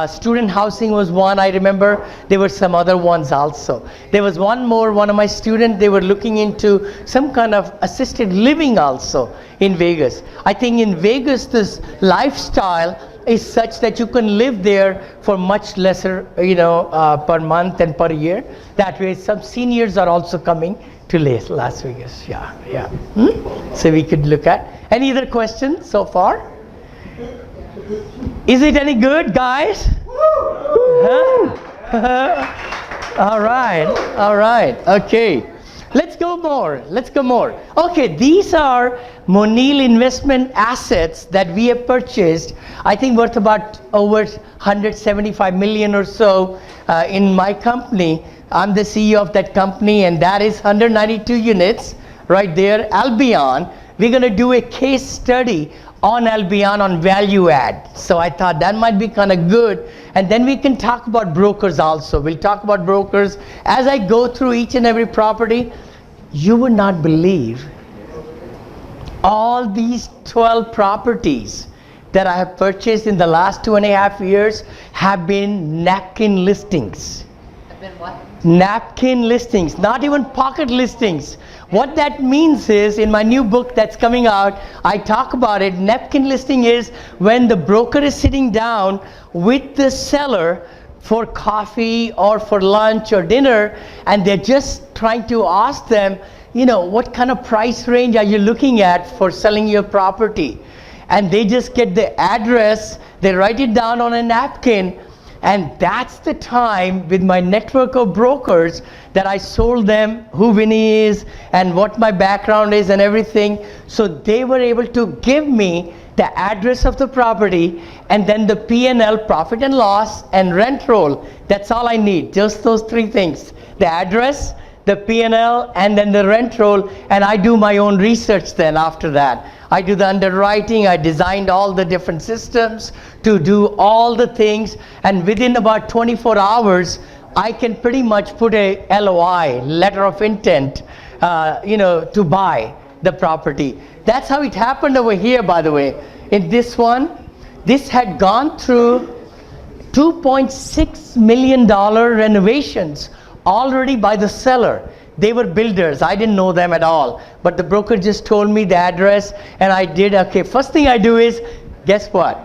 Student housing was one, I remember. There were some other ones also. There was one of my students, they were looking into some kind of assisted living also in Vegas. I think in Vegas, this lifestyle is such that you can live there for much lesser, per month and per year. That way, some seniors are also coming to Las Vegas. Yeah. So we could look at. Any other questions so far? Is it any good, guys? All right. Okay. Let's go more. Okay, these are Moneil investment assets that we have purchased, I think worth about over 175 million or so in my company. I'm the CEO of that company, and that is 192 units right there, Albion. We're going to do a case study on Albion on value add. So I thought that might be kind of good. And then we can talk about brokers also. We'll talk about brokers. As I go through each and every property, you would not believe all these 12 properties that I have purchased in the last 2.5 years have been napkin listings. Have been what? Napkin listings, not even pocket listings. What that means is, in my new book that's coming out, I talk about it. Napkin listing is when the broker is sitting down with the seller for coffee or for lunch or dinner, and they're just trying to ask them, you know, what kind of price range are you looking at for selling your property? And they just get the address, they write it down on a napkin, and that's the time with my network of brokers that I sold them who Vinny is and what my background is and everything. So they were able to give me the address of the property and then the P&L, profit and loss, and rent roll. That's all I need, just those three things. The address, the P&L, and then the rent roll, and I do my own research then after that. I do the underwriting, I designed all the different systems to do all the things, and within about 24 hours, I can pretty much put a LOI, letter of intent, to buy the property. That's how it happened over here, by the way. In this one, this had gone through $2.6 million renovations already by the seller. They were builders. I didn't know them at all. But the broker just told me the address, and I did, okay, first thing I do is, guess what?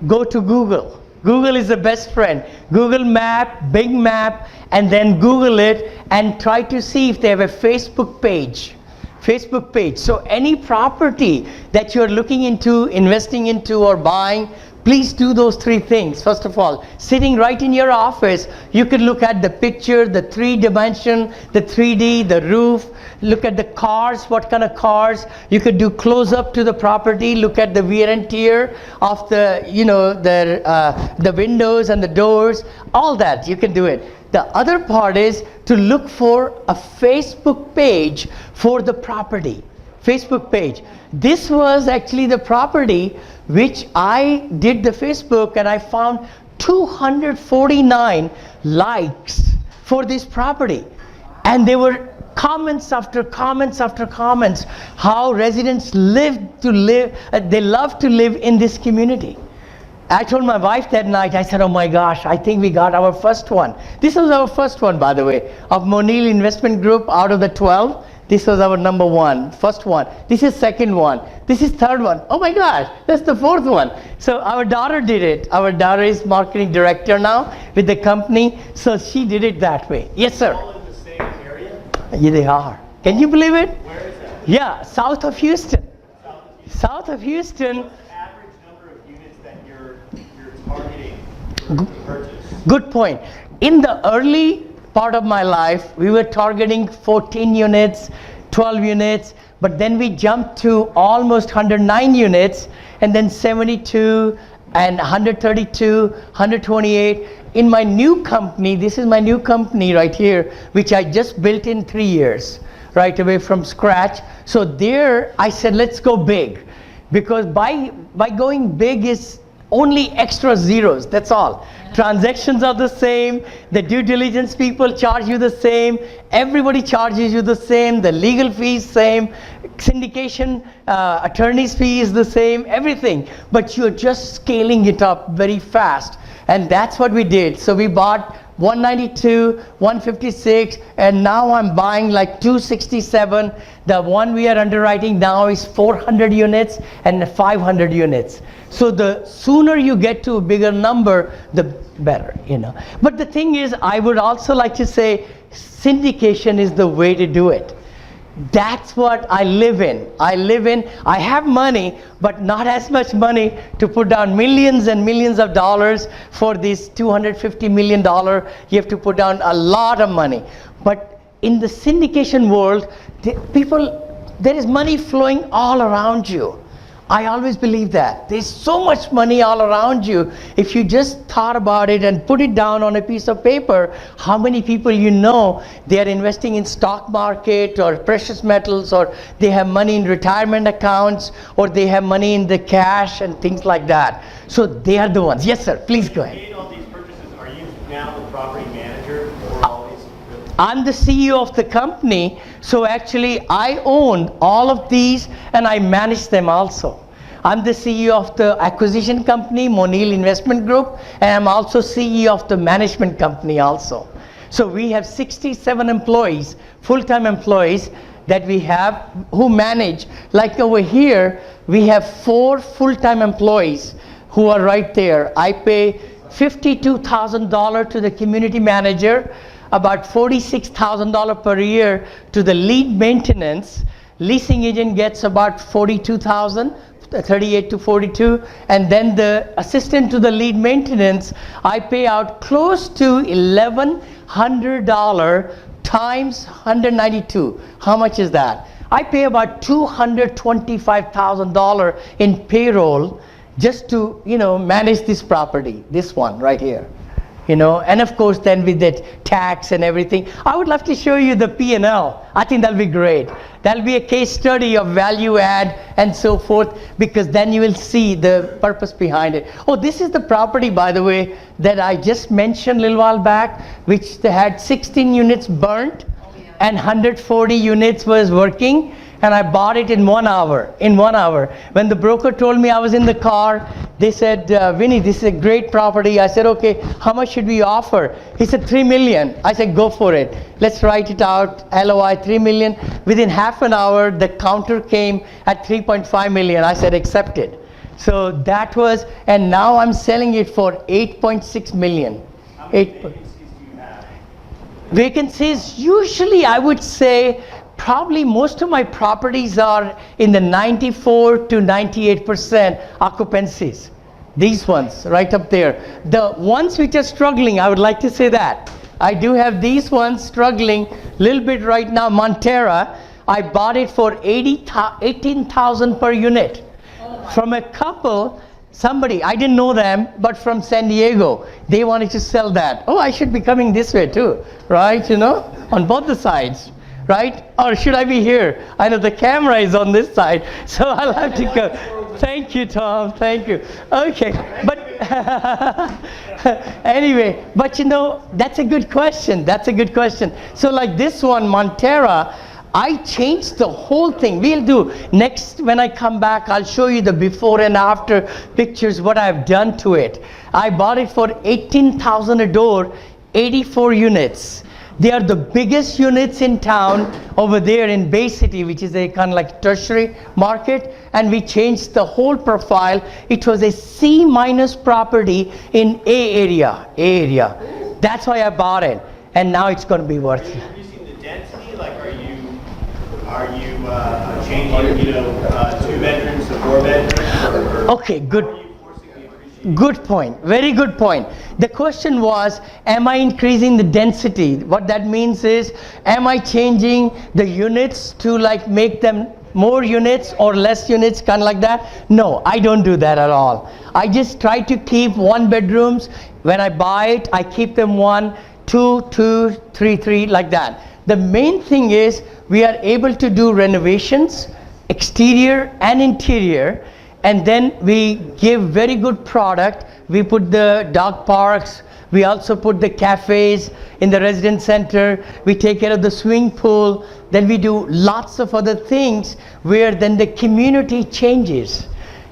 Go to Google. Google is the best friend. Google map, big map, and then Google it and try to see if they have a Facebook page. Facebook page. So any property that you're looking into, investing into, or buying, please do those three things. First of all, sitting right in your office, you can look at the picture, the 3D, the 3D, the roof, look at the cars, what kind of cars. You could do close up to the property, look at the wear and tear of the, the windows and the doors, all that, you can do it. The other part is to look for a Facebook page for the property. Facebook page. This was actually the property which I did the Facebook, and I found 249 likes for this property. And there were comments after comments after comments how residents they love to live in this community. I told my wife that night, I said, oh my gosh, I think we got our first one. This was our first one, by the way, of Moneil Investment Group. Out of the 12, this was our number one, first one. This is second one. This is third one. Oh my gosh, that's the fourth one. So our daughter did it. Our daughter is marketing director now with the company. So she did it that way. Yes, sir. All in the same area? Yeah, they are. Can you believe it? Where is that? Yeah, south of Houston. South of Houston. What's the average number of units that you're targeting to purchase? Good point. In the early part of my life, we were targeting 14 units, 12 units, but then we jumped to almost 109 units, and then 72, and 132, 128. In my new company, this is my new company right here, which I just built in 3 years, right away from scratch. So there, I said, let's go big, because by going big is only extra zeros, that's all. Transactions are the same, the due diligence people charge you the same, everybody charges you the same, the legal fees same, syndication attorney's fee is the same, everything. But you're just scaling it up very fast. And that's what we did. So we bought 192, 156, and now I'm buying like 267. The one we are underwriting now is 400 units and 500 units. So the sooner you get to a bigger number, the better, But the thing is, I would also like to say, syndication is the way to do it. That's what I live in. I have money, but not as much money to put down millions and millions of dollars for this $250 million. You have to put down a lot of money. But in the syndication world, there is money flowing all around you. I always believe that. There's so much money all around you. If you just thought about it and put it down on a piece of paper, how many people you know, they are investing in stock market or precious metals, or they have money in retirement accounts, or they have money in the cash and things like that. So they are the ones. Yes, sir. Please go ahead. Made all these purchases. Are you now the property manager for all these? I'm the CEO of the company, so actually I own all of these and I manage them also. I'm the CEO of the acquisition company, Moneil Investment Group, and I'm also CEO of the management company also. So we have 67 employees, full-time employees that we have who manage. Like over here, we have 4 full-time employees who are right there. I pay $52,000 to the community manager, about $46,000 per year to the lead maintenance. Leasing agent gets about 42,000, 38 to 42, and then the assistant to the lead maintenance, I pay out close to $1,100 times 192. How much is that? I pay about $225,000 in payroll just to, manage this property, this one right here. And of course then with that tax and everything. I would love to show you the P&L. I think that'll be great. That'll be a case study of value add and so forth, because then you will see the purpose behind it. Oh, this is the property, by the way, that I just mentioned a little while back, which they had 16 units burnt and 140 units was working. And I bought it in 1 hour, When the broker told me, I was in the car, they said, Vinny, this is a great property. I said, okay, how much should we offer? He said, $3 million. I said, go for it. Let's write it out, LOI, $3 million. Within half an hour, the counter came at $3.5 million. I said, accept it. So that was, and now I'm selling it for $8.6 million. How many vacancies do you have? Vacancies, usually I would say, probably most of my properties are in the 94 to 98% occupancies. These ones right up there. The ones which are struggling, I would like to say that. I do have these ones struggling a little bit right now. Montera, I bought it for $18,000 per unit. From a couple, somebody, I didn't know them, but from San Diego, they wanted to sell that. Oh, I should be coming this way too, right? On both the sides. Right? Or should I be here? I know the camera is on this side, so I'll have to go. Thank you, Tom. Thank you. Okay, but anyway, but that's a good question. So like this one, Montera, I changed the whole thing. We'll do next, when I come back, I'll show you the before and after pictures, what I've done to it. I bought it for $18,000 a door, 84 units. They are the biggest units in town over there in Bay City, which is a kind of like tertiary market, and we changed the whole profile. It was a C- property in A area. That's why I bought it, and now it's going to be worth it. Are you increasing the density? Like, are you changing, 2 bedrooms to 4 bedrooms? Okay, good. Good point. Very good point. The question was, am I increasing the density? What that means is, am I changing the units to make them more units or less units, kind of like that? No, I don't do that at all. I just try to keep 1 bedrooms. When I buy it, I keep them 1, 2, 2, 3, 3, like that. The main thing is, we are able to do renovations, exterior and interior, and then we give very good product. We put the dog parks, we also put the cafes in the residence center, we take care of the swimming pool, then we do lots of other things where then the community changes.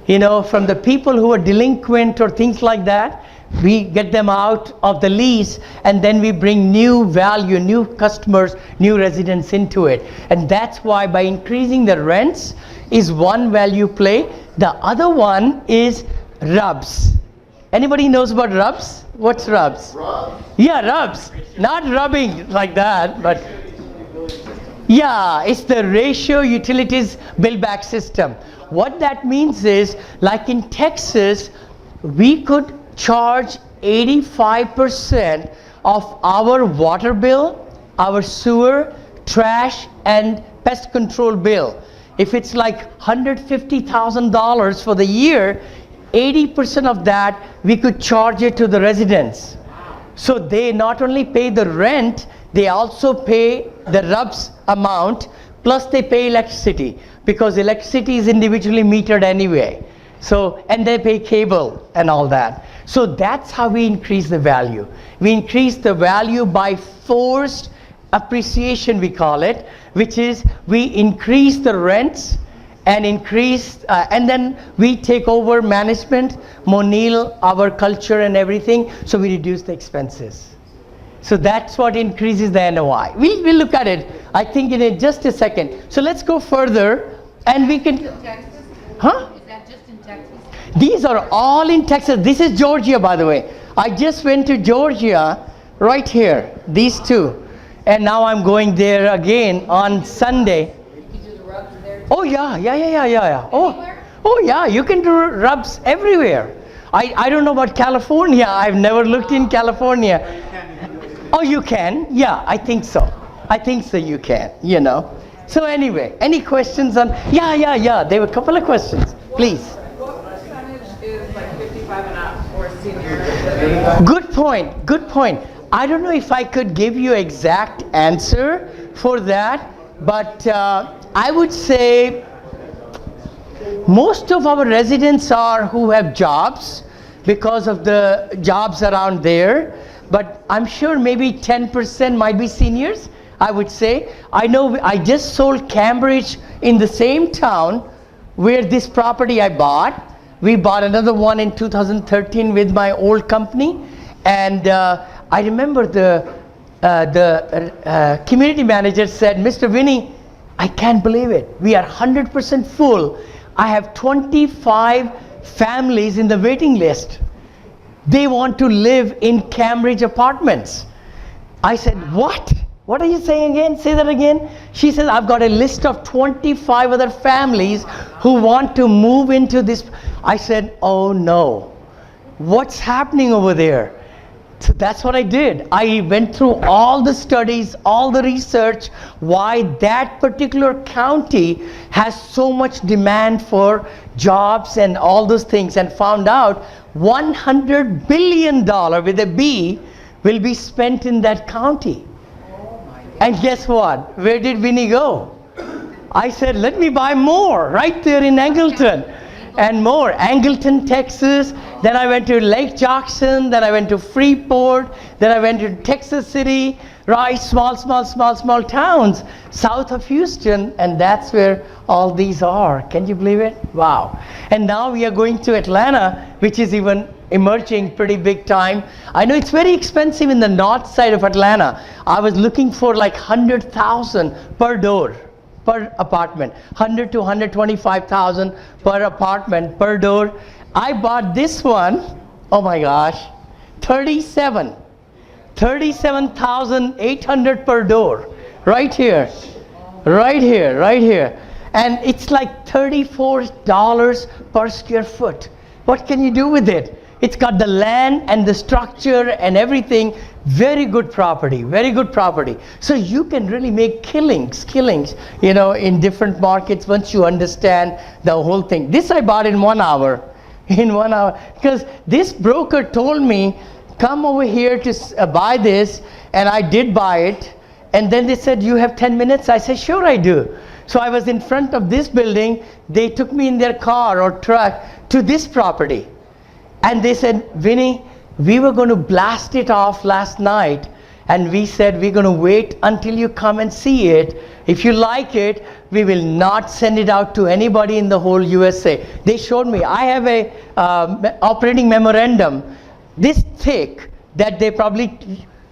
From the people who are delinquent or things like that, we get them out of the lease, and then we bring new value, new customers, new residents into it. And that's why by increasing the rents is one value play. The other one is rubs. Anybody knows about rubs? What's rubs? Rob? Yeah, rubs. Not rubbing like that, but yeah, it's the ratio utilities bill back system. What that means is, like in Texas, we could charge 85% of our water bill, our sewer, trash, and pest control bill. If it's like $150,000 for the year, 80% of that we could charge it to the residents. So they not only pay the rent, they also pay the RUBS amount, plus they pay electricity, because electricity is individually metered anyway. So, and they pay cable and all that. So that's how we increase the value. We increase the value by forced appreciation, we call it, which is we increase the rents and increase, and then we take over management, Moneil, our culture and everything, so we reduce the expenses. So that's what increases the NOI. We'll look at it, I think, in just a second. So let's go further, and we can... Texas? Huh? Is that just in Texas? These are all in Texas. This is Georgia, by the way. I just went to Georgia, right here, these two. And now I'm going there again on Sunday. You do the rubs there? Oh yeah. Anywhere? Oh yeah, you can do RUBS everywhere. I don't know about California. I've never looked in California. Oh, you can? Yeah, I think so. You can, you know. So anyway, any questions on... Yeah. There were a couple of questions. Please. What percentage is like 55 and up or senior? Good point. I don't know if I could give you exact answer for that, but I would say most of our residents are who have jobs because of the jobs around there, but I'm sure maybe 10% might be seniors, I would say. I know I just sold Cambridge in the same town where this property I bought. We bought another one in 2013 with my old company, and I remember the community manager said, Mr. Vinny, I can't believe it. We are 100% full. I have 25 families in the waiting list. They want to live in Cambridge apartments. I said, what? What are you saying again? Say that again. She says, I've got a list of 25 other families who want to move into this. I said, oh no. What's happening over there? So that's what I did. I went through all the studies, all the research, why that particular county has so much demand for jobs and all those things, and found out $100 billion with a B will be spent in that county. And guess what? Where did Vinny go? I said, let me buy more right there in Angleton. And more, Angleton, Texas. Then I went to Lake Jackson. Then I went to Freeport. Then I went to Texas City. Right, small towns south of Houston, and that's where all these are. Can you believe it? Wow. And now we are going to Atlanta, which is even emerging pretty big time. I know it's very expensive in the north side of Atlanta. I was looking for like 100,000 per door, per apartment, 100 to 125,000 per apartment per door. I bought this one, oh my gosh, 37,800 per door, right here. And it's like $34 per square foot. What can you do with it? It's got the land and the structure and everything. Very good property. So you can really make killings, you know, in different markets once you understand the whole thing. This I bought in 1 hour. Because this broker told me, come over here to buy this, and I did buy it. And then they said, you have 10 minutes? I said, sure I do. So I was in front of this building. They took me in their car or truck to this property. And they said, Vinny, we were going to blast it off last night, and we said we're going to wait until you come and see it. If you like it, we will not send it out to anybody in the whole USA. They showed me. I have a operating memorandum this thick that they probably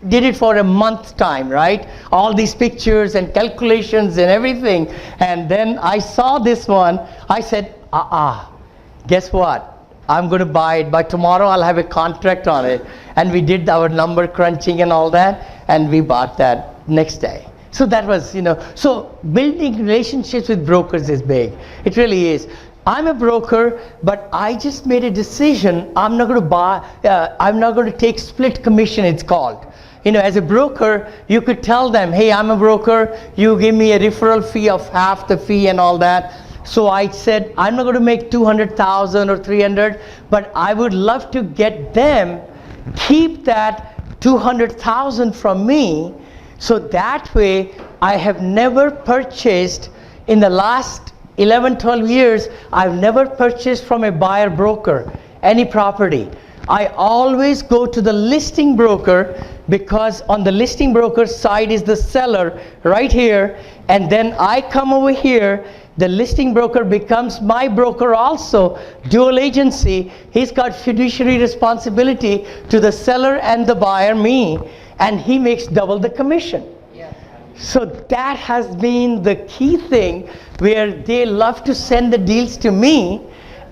did it for a month's time, right? All these pictures and calculations and everything. And then I saw this one. I said, guess what? I'm going to buy it. By tomorrow, I'll have a contract on it. And we did our number crunching and all that, and we bought that next day. So that was, you know, so building relationships with brokers is big. It really is. I'm a broker, but I just made a decision. I'm not going to buy, I'm not going to take split commission, it's called. as a broker, you could tell them, hey, I'm a broker, you give me a referral fee of half the fee and all that. So I said, I'm not going to make 200,000 or 300, but I would love to get them keep that 200,000 from me. So that way, I have never purchased in the last 11, 12 years, I've never purchased from a buyer broker any property. I always go to the listing broker, because on the listing broker side is the seller right here, and then I come over here. The listing broker becomes my broker also, dual agency. He's got fiduciary responsibility to the seller and the buyer, me, and he makes double the commission. So that has been the key thing, where they love to send the deals to me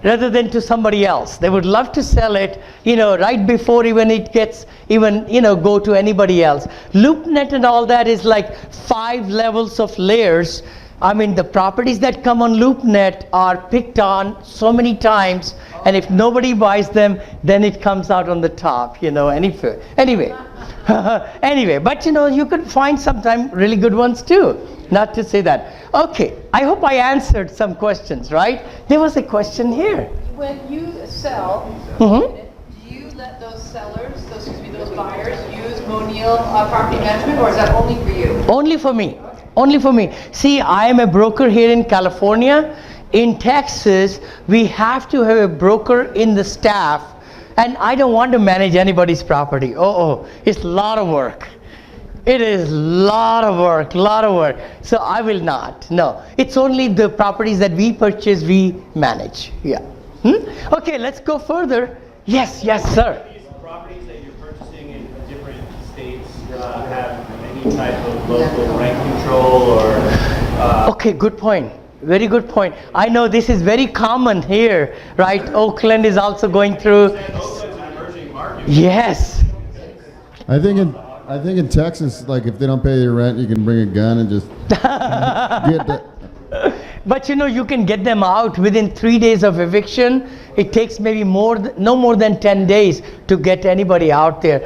rather than to somebody else. They would love to sell it, right before even it gets go to anybody else. LoopNet and all that is like 5 levels of layers. I mean, the properties that come on LoopNet are picked on so many times, and if nobody buys them, then it comes out on the top, anyway. Anyway, but you could find sometimes really good ones too, not to say that. Okay, I hope I answered some questions, right? There was a question here. When you sell, Mm-hmm. do you let those sellers, those buyers, use Moneil Property Management, or is that only for you? Only for me. Only for me. See, I am a broker here in California. In Texas, we have to have a broker in the staff, and I don't want to manage anybody's property. It's a lot of work. It is a lot of work. So I will not. No, it's only the properties that we purchase, we manage. Yeah. Okay, let's go further. Yes, sir. These properties that you're purchasing in different states have any type of local rent control or? Okay, good point. Very good point. I know this is very common here, right? Oakland is also going through. Oakland's an emerging market. Yes. I think in Texas, like if they don't pay your rent, you can bring a gun and just get the. But you can get them out within 3 days of eviction. It takes maybe no more than 10 days to get anybody out there.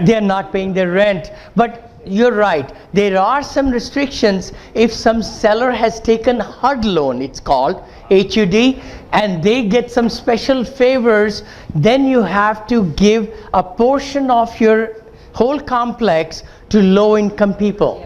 They're not paying their rent. But you're right. There are some restrictions. If some seller has taken HUD loan, it's called HUD, and they get some special favors, then you have to give a portion of your whole complex to low-income people.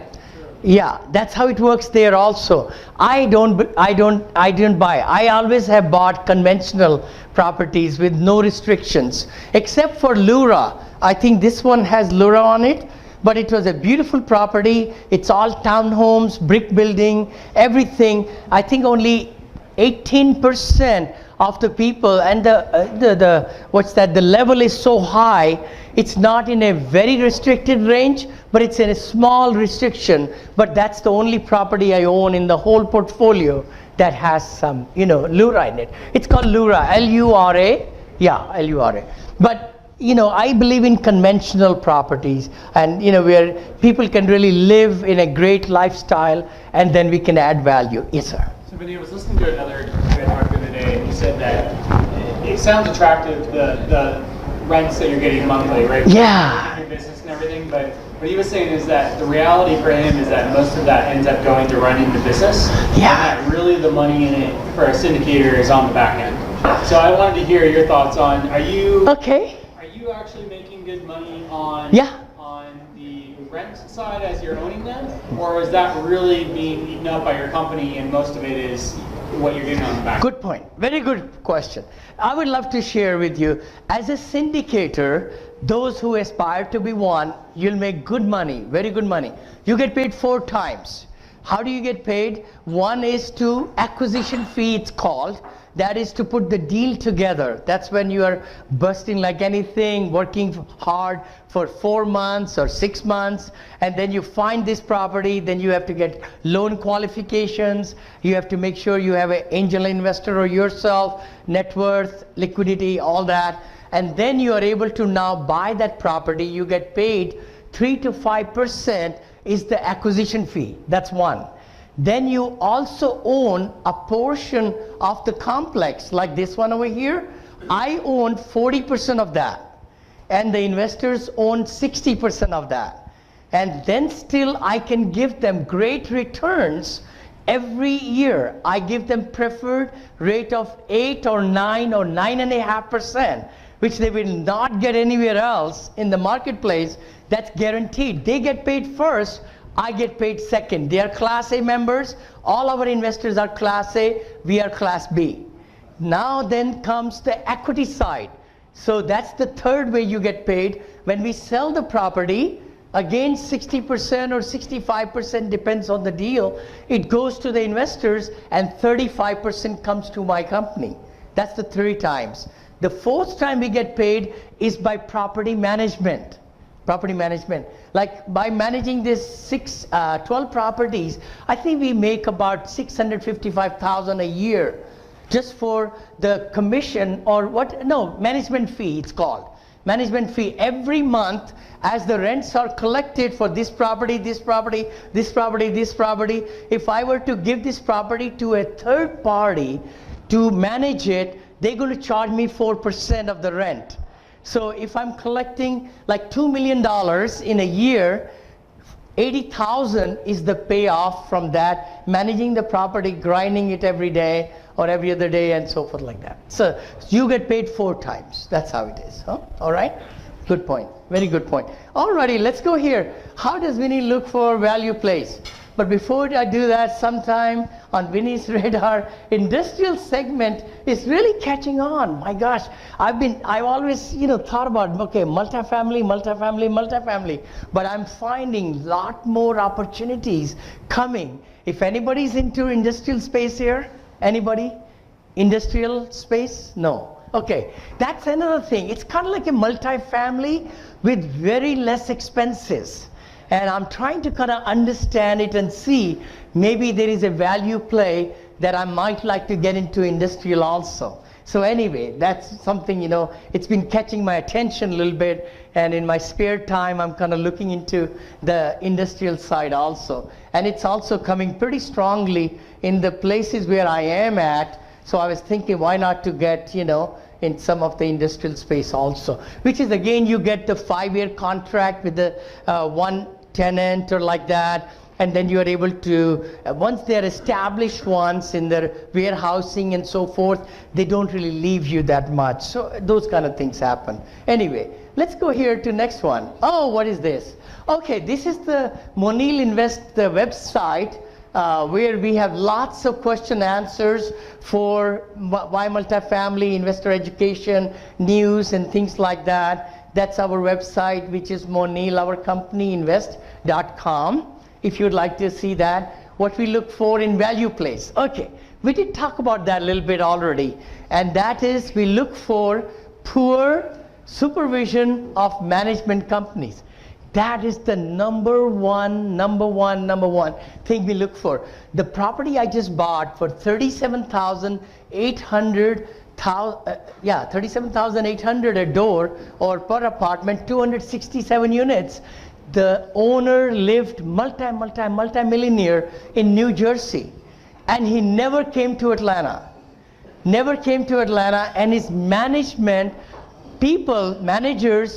Yeah, that's how it works there also. I didn't buy. I always have bought conventional properties with no restrictions, except for Lura. I think this one has Lura on it, but it was a beautiful property. It's all townhomes, brick building, everything. I think only 18% of the people, and the level is so high. It's not in a very restricted range, but it's in a small restriction. But that's the only property I own in the whole portfolio that has some, Lura in it. It's called Lura, L-U-R-A. Yeah, L-U-R-A. But I believe in conventional properties, and where people can really live in a great lifestyle, and then we can add value. Yes, sir. So Vinny, I was listening to another talk the other day, and he said that it sounds attractive, the rents that you're getting monthly, right? Yeah. Your business and everything, but what he was saying is that the reality for him is that most of that ends up going to running the business. Yeah. And that really the money in it for a syndicator is on the back end. So I wanted to hear your thoughts on, are you actually making good money on the rent side as you're owning them, or is that really being eaten up by your company and most of it is what you're getting on the back? Good point. Very good question. I would love to share with you, as a syndicator, those who aspire to be one, you'll make good money, very good money. You get paid 4 times. How do you get paid? One is to acquisition fee, it's called. That is to put the deal together. That's when you are busting like anything, working hard for 4 months or 6 months, and then you find this property, then you have to get loan qualifications, you have to make sure you have an angel investor or yourself, net worth, liquidity, all that, and then you are able to now buy that property. You get paid 3 to 5% is the acquisition fee. That's one. Then you also own a portion of the complex, like this one over here. I own 40% of that. and the investors own 60% of that. And then still I can give them great returns every year. I give them preferred rate of 8 or 9 or 9.5%, which they will not get anywhere else in the marketplace. That's guaranteed. They get paid first, I get paid second. They are Class A members. All our investors are Class A, we are Class B. Now then comes the equity side. So that's the third way you get paid. When we sell the property, again 60% or 65% depends on the deal. It goes to the investors and 35% comes to my company. That's the 3 times. The 4th time we get paid is by property management. Property management. Like by managing this 12 properties, I think we make about $655,000 a year just for the commission or management fee it's called. Management fee every month as the rents are collected for this property, this property, this property, this property. If I were to give this property to a third party to manage it, they're going to charge me 4% of the rent. So if I'm collecting like $2 million in a year, 80,000 is the payoff from that, managing the property, grinding it every day or every other day and so forth like that. So you get paid 4 times. That's how it is. Huh? All right? Good point. Very good point. Alrighty, let's go here. How does Vinny look for value plays? But before I do that, sometime on Vinny's radar, industrial segment is really catching on. My gosh, I've always thought about multifamily, but I'm finding lot more opportunities coming. If anybody's into industrial space here, anybody? Industrial space? No. Okay, that's another thing. It's kind of like a multifamily with very less expenses. And I'm trying to kind of understand it and see maybe there is a value play that I might like to get into industrial also. So anyway, that's something, it's been catching my attention a little bit, and in my spare time I'm kind of looking into the industrial side also. And it's also coming pretty strongly in the places where I am at. So I was thinking, why not to get, in some of the industrial space also, which is again, you get the 5-year contract with the one tenant or like that, and then you are able to, once they're established once in their warehousing and so forth, they don't really leave you that much. So those kind of things happen. Anyway, let's go here to next one. Oh, what is this? Okay, this is the Moneil the website, where we have lots of question answers for why multifamily, investor education, news and things like that. That's our website, which is Moneil, our company, invest.com. If you'd like to see that, what we look for in value plays. Okay, we did talk about that a little bit already. And that is, we look for poor supervision of management companies. That is the number one thing we look for. The property I just bought for $37,800 a door or per apartment, 267 units. The owner lived multi-millionaire in New Jersey, and he never came to Atlanta. And his managers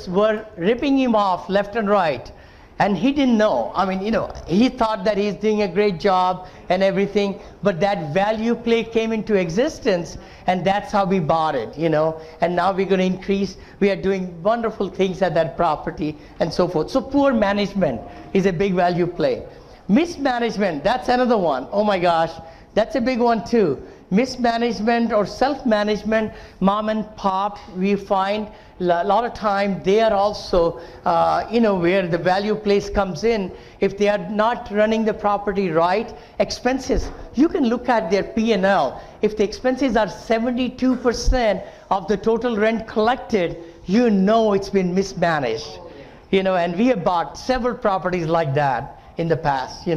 were ripping him off left and right. And he didn't know. I mean, he thought that he's doing a great job and everything, but that value play came into existence, and that's how we bought it, and now we're going to increase. We are doing wonderful things at that property and so forth. So poor management is a big value play. Mismanagement, that's another one. Oh my gosh, that's a big one too. Mismanagement or self-management, mom and pop, we find a lot of time they are also, where the value place comes in. If they are not running the property right, expenses, you can look at their P&L. If the expenses are 72% of the total rent collected, it's been mismanaged. And we have bought several properties like that in the past,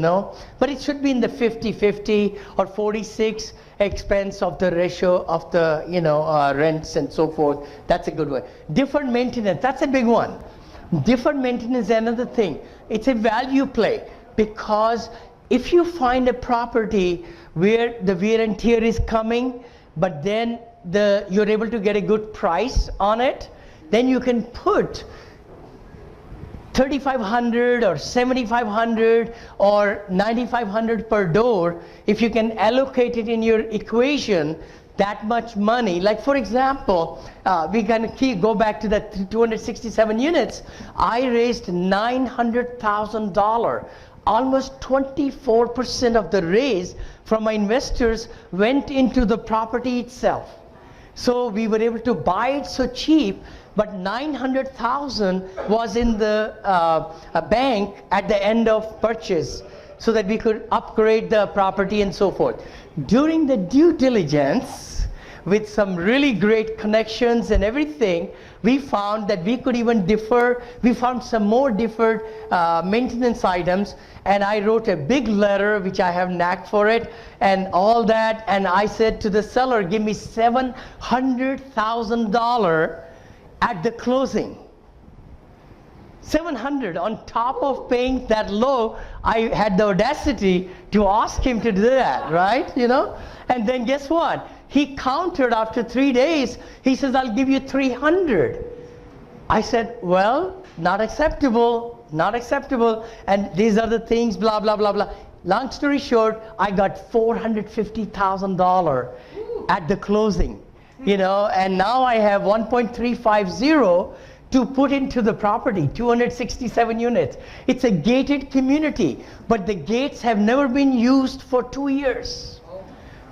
but it should be in the 50-50 or 46 expense of the ratio of the rents and so forth. That's a good way. Deferred maintenance, that's a big one. Deferred maintenance is another thing. It's a value play, because if you find a property where the wear and tear is coming, but then you're able to get a good price on it, then you can put 3,500 or 7,500 or 9,500 per door. If you can allocate it in your equation, that much money, like for example, we can go back to the 267 units. I raised $900,000. Almost 24% of the raise from my investors went into the property itself. So we were able to buy it so cheap, but 900,000 was in the bank at the end of purchase, so that we could upgrade the property and so forth. During the due diligence, with some really great connections and everything, we found that we could even defer. We found some more deferred maintenance items, and I wrote a big letter, which I have knack for it, and all that, and I said to the seller, give me $700,000 at the closing. 700 on top of paying that low. I had the audacity to ask him to do that, right? You know, and then guess what? He countered after 3 days. He says, I'll give you 300. I said, well, not acceptable, not acceptable. And these are the things, blah, blah, blah, blah. Long story short, I got $450,000 at the closing, you know, and now I have 1.350 to put into the property, 267 units. It's a gated community, but the gates have never been used for 2 years.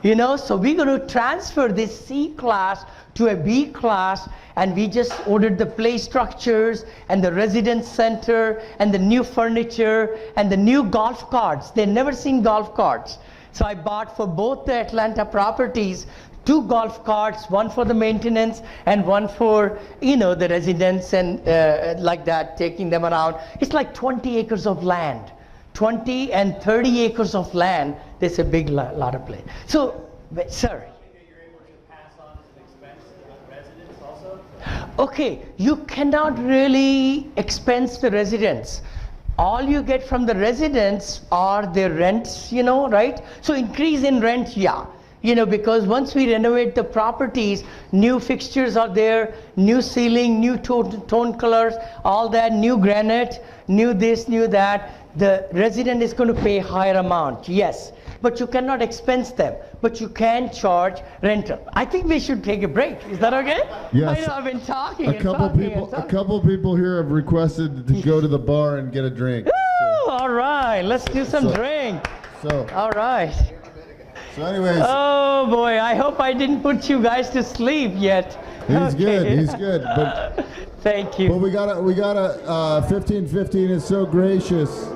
You know, so we're going to transfer this C class to a B class, and we just ordered the play structures and the residence center and the new furniture and the new golf carts. They've never seen golf carts. So I bought for both the Atlanta properties 2 golf carts, one for the maintenance and one for, you know, the residents and like that, taking them around. It's like 20 acres of land. 20 and 30 acres of land, there's a big lot of place. So, sir. You're able to pass on as an expense to the residents also? Okay, you cannot really expense the residents. All you get from the residents are their rents, you know, right? So increase in rent, yeah. You know, because once we renovate the properties, new fixtures are there, new ceiling, new tone colors, all that, new granite, new this, new that. The resident is going to pay higher amount, yes, but you cannot expense them, but you can charge rental. I think we should take a break. Is that okay? Yes. I know I've been talking. A couple people here have requested to go to the bar and get a drink. Ooh, all right, let's do some drink. So, All right. so anyways, Oh boy, I hope I didn't put you guys to sleep yet. he's good, but Thank you. we got a 1515 is so gracious.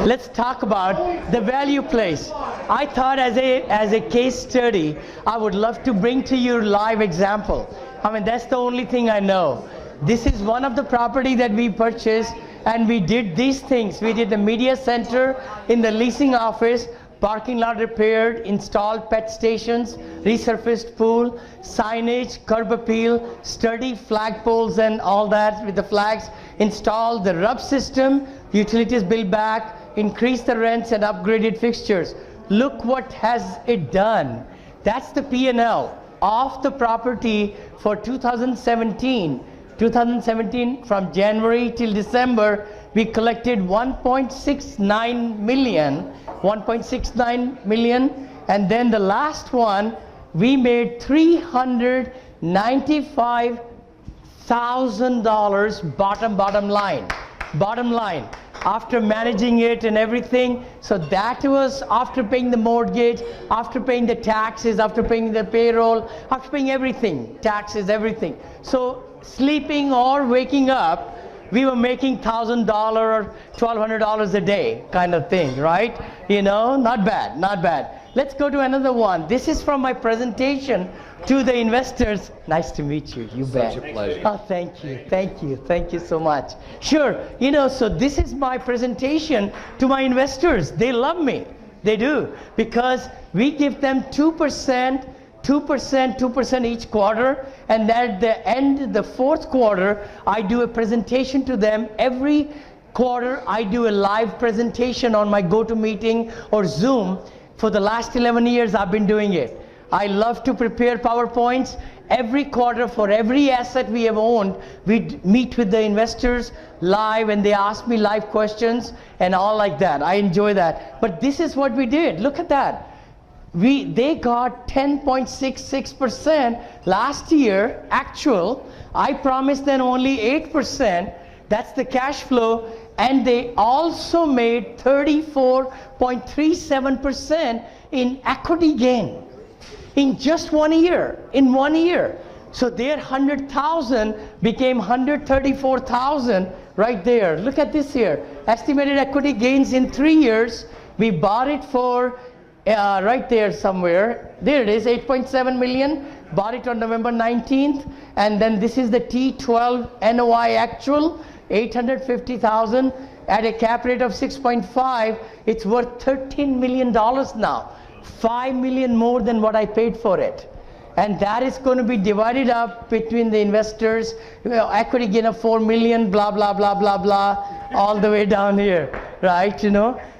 Let's talk about the value place. I thought as a case study, I would love to bring to you live example. I mean, that's the only thing I know. This is one of the property that we purchased, and we did these things. We did the media center in the leasing office, parking lot repaired, installed pet stations, resurfaced pool, signage, curb appeal, sturdy flagpoles and all that with the flags, installed the RUB system, utilities built back, increased the rents and upgraded fixtures. Look what has it done. That's the P&L of the property for 2017. 2017 from January till December, we collected 1.69 million, and then the last one we made $395,000 bottom line after managing it and everything. So that was after paying the mortgage, after paying the taxes, after paying the payroll, after paying everything, taxes, everything. So sleeping or waking up, we were making $1,000 or $1,200 a day kind of thing, right? You know, not bad, not bad. Let's go to another one. This is from my presentation to the investors. Nice to meet you, you bet. Such a pleasure. Oh, thank you, thank you, thank you so much. Sure, you know, so this is my presentation to my investors. They love me, they do, because we give them 2%, 2% each quarter, and at the end, the fourth quarter, I do a presentation to them. Every quarter, I do a live presentation on my GoToMeeting or Zoom. For the last 11 years, I've been doing it. I love to prepare PowerPoints. Every quarter for every asset we have owned, we meet with the investors live and they ask me live questions and all like that. I enjoy that. But this is what we did. Look at that. They got 10.66% last year, actual. I promised them only 8%. That's the cash flow. And they also made 34.37% in equity gain in just 1 year, in 1 year. So their 100,000 became 134,000 right there. Look at this here. Estimated equity gains in 3 years. We bought it for right there somewhere. There it is, 8.7 million. Bought it on November 19th. And then this is the T12 NOI actual, 850,000 at a cap rate of 6.5. It's worth $13 million now. 5 million more than what I paid for it. And that is going to be divided up between the investors, equity gain of 4 million, blah, blah, blah, blah, blah, all the way down here, right,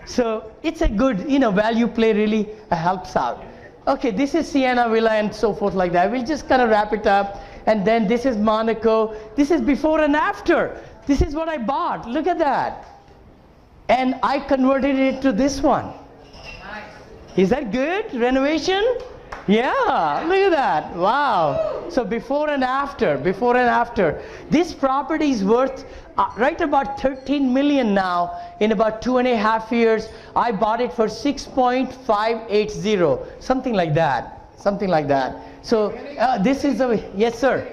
So it's a good, value play really helps out. Okay, this is Sienna Villa and so forth like that. We'll just kind of wrap it up. And then this is Monaco. This is before and after. This is what I bought. Look at that. And I converted it to this one. Is that good? Renovation? Yeah, look at that. Wow. So before and after, before and after. This property is worth right about 13 million now in about 2.5 years. I bought it for 6.580, something like that. Something like that. So this is a, yes sir.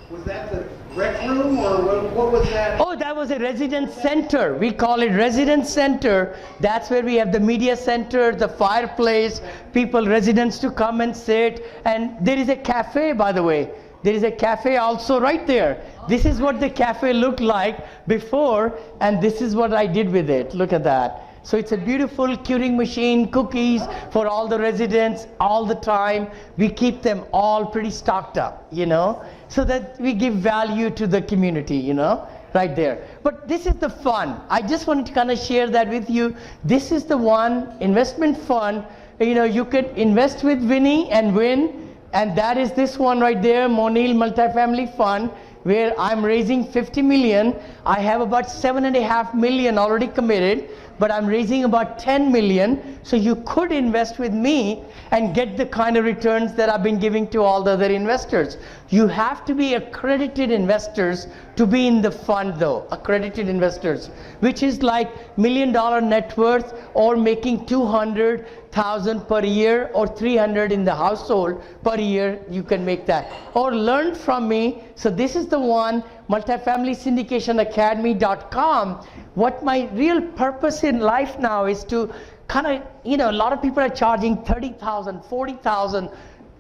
Was that the rec room or what was that? Oh, that was a residence center. We call it residence center. That's where we have the media center, the fireplace, people, residents to come and sit. And there is a cafe, by the way. There is a cafe also right there. This is what the cafe looked like before, and this is what I did with it. Look at that. So it's a beautiful curing machine, cookies for all the residents all the time. We keep them all pretty stocked up, so that we give value to the community, right there. But this is the fun. I just wanted to kind of share that with you. This is the one investment fund. You could invest with Vinny and win. And that is this one right there, Moneil Multifamily Fund, where I'm raising 50 million. I have about 7.5 million already committed, but I'm raising about 10 million. So you could invest with me and get the kind of returns that I've been giving to all the other investors. You have to be accredited investors to be in the fund though, accredited investors, which is like $1 million net worth or making 200,000 per year or 300 in the household per year. You can make that or learn from me. So this is the one, multifamilysyndicationacademy.com. What my real purpose in life now is to kind of, a lot of people are charging 30,000, 40,000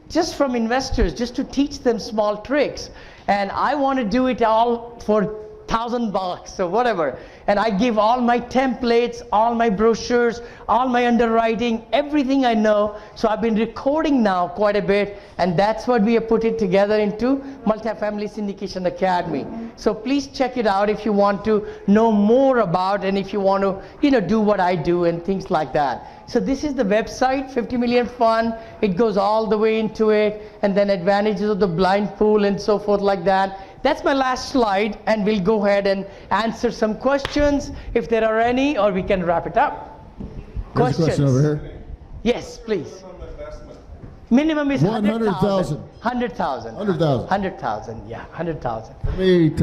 just from investors, just to teach them small tricks. And I want to do it all for $1,000 or whatever. And I give all my templates, all my brochures, all my underwriting, everything I know. So I've been recording now quite a bit, and that's what we have put it together into Multifamily Syndication Academy. So please check it out if you want to know more about, and if you want to, do what I do and things like that. So this is the website, 50 million fund. It goes all the way into it, and then advantages of the blind pool and so forth like that. That's my last slide, and we'll go ahead and answer some questions if there are any, or we can wrap it up. There's a question over here. Yes, please. Minimum is 100,000. 100,000. 100,000. 100,000. Yeah, 100,000.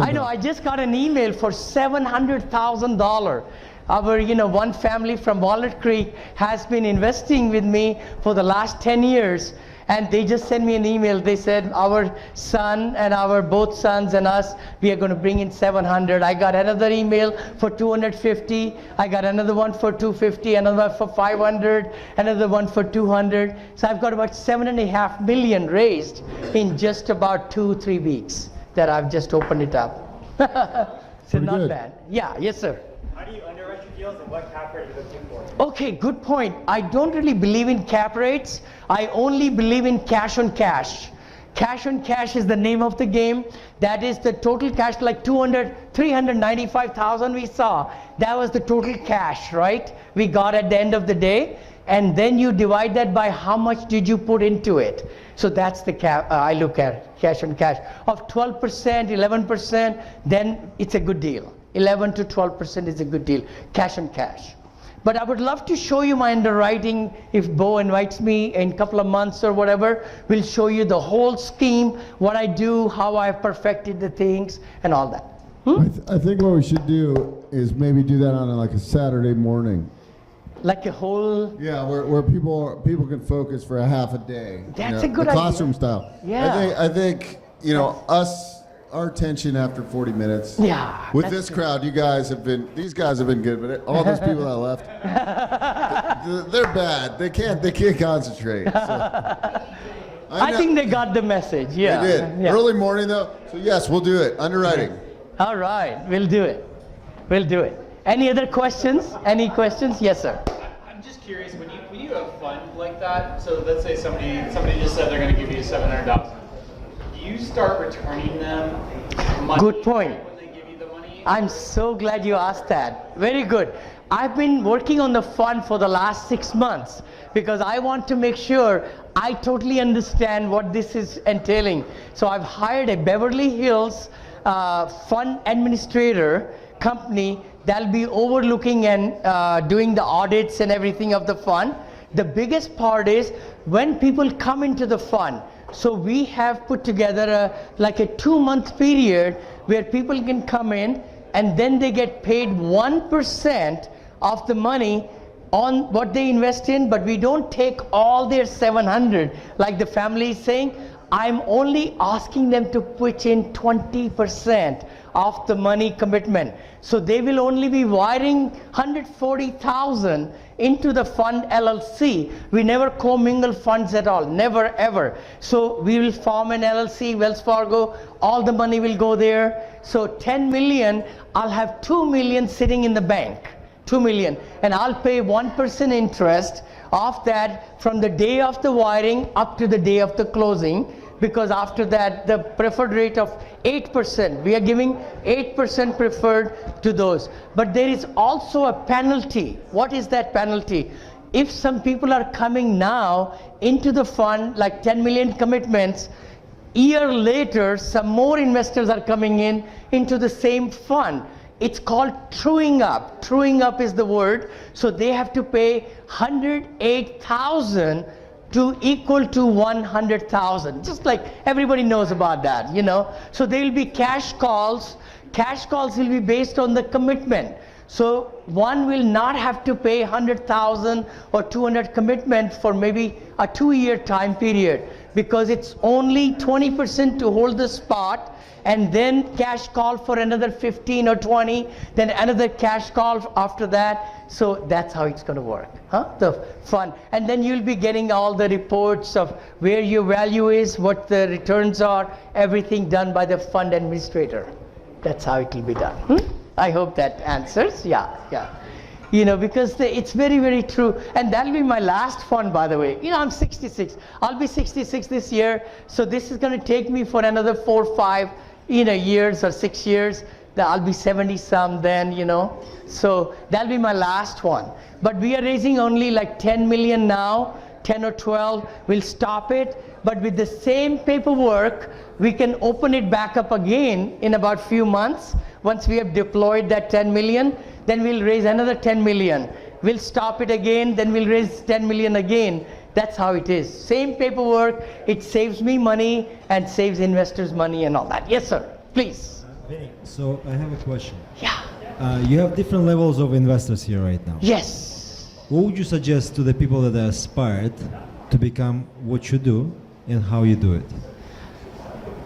I know. I just got an email for $700,000. Our, one family from Walnut Creek has been investing with me for the last 10 years. And they just sent me an email. They said our son and both sons and us, we are going to bring in 700. I got another email for 250. I got another one for 250, another one for 500, another one for 200. So I've got about 7.5 million raised in just about 2-3 weeks that I've just opened it up. So not bad. Yeah, yes sir. How do you underwrite your deals and what cap rate are you looking for? Okay, good point. I don't really believe in cap rates. I only believe in cash on cash. Cash on cash is the name of the game. That is the total cash, like 395,000 we saw. That was the total cash, right? We got at the end of the day. and then you divide that by how much did you put into it. So that's the I look at cash on cash of 12%, 11%, then it's a good deal. 11 to 12% is a good deal, cash on cash. But I would love to show you my underwriting. If Bo invites me in a couple of months or whatever, we'll show you the whole scheme, what I do, how I've perfected the things, and all that. I think what we should do is maybe do that on like a Saturday morning. Like a whole... Yeah, where people can focus for a half a day. That's a good the idea. classroom style. Yeah. I think our attention after 40 minutes. Yeah. With this crowd, these guys have been good, but all those people that left, they're bad. They can't concentrate. So. I think they got the message. Yeah. They did. Yeah. Early morning though. So yes, we'll do it. Underwriting. All right, we'll do it. We'll do it. Any other questions? Any questions? Yes, sir. I'm just curious, when you have a fund like that, so let's say somebody just said they're going to give you $700,000. Do you start returning them money? Good point. When they give you the money? I'm so glad you asked that. Very good. I've been working on the fund for the last 6 months because I want to make sure I totally understand what this is entailing. So I've hired a Beverly Hills fund administrator company that'll be overlooking and doing the audits and everything of the fund. The biggest part is when people come into the fund. So we have put together like a 2-month period where people can come in and then they get paid 1% of the money on what they invest in, but we don't take all their 700 like the family is saying. I'm only asking them to put in 20% of the money commitment. So they will only be wiring $140,000 into the fund LLC. We never commingle funds at all, never ever. So we will form an LLC, Wells Fargo, all the money will go there. So 10 million, I'll have 2 million sitting in the bank, 2 million, and I'll pay 1% interest of that from the day of the wiring up to the day of the closing, because after that the preferred rate of 8%, we are giving 8% preferred to those. But there is also a penalty. What is that penalty? If some people are coming now into the fund, like 10 million commitments, year later some more investors are coming in into the same fund. It's called truing up. Truing up is the word. So they have to pay 108,000 to equal to 100,000. Just like everybody knows about that, you know. So there will be cash calls. Cash calls will be based on the commitment. So one will not have to pay 100,000 or 200 commitment for maybe a 2-year time period, because it's only 20% to hold the spot, and then cash call for another 15 or 20, then another cash call after that. So that's how it's going to work, the fund. And then you'll be getting all the reports of where your value is, what the returns are, everything done by the fund administrator. That's how it will be done. I hope that answers. Yeah. You know, because it's very, very true. And that'll be my last fund, by the way. You know, I'm 66. I'll be 66 this year. So this is going to take me for another 4 or 5 years or 6 years. I'll be 70 some then, you know. So that'll be my last one. But we are raising only like 10 million now, 10 or 12. We'll stop it. But with the same paperwork, we can open it back up again in about few months. Once we have deployed that 10 million, then we'll raise another 10 million. We'll stop it again, then we'll raise 10 million again. That's how it is. Same paperwork. It saves me money and saves investors money and all that. Yes, sir. Please. Vinny, so I have a question. Yeah. You have different levels of investors here right now. Yes. What would you suggest to the people that are aspired to become what you do and how you do it?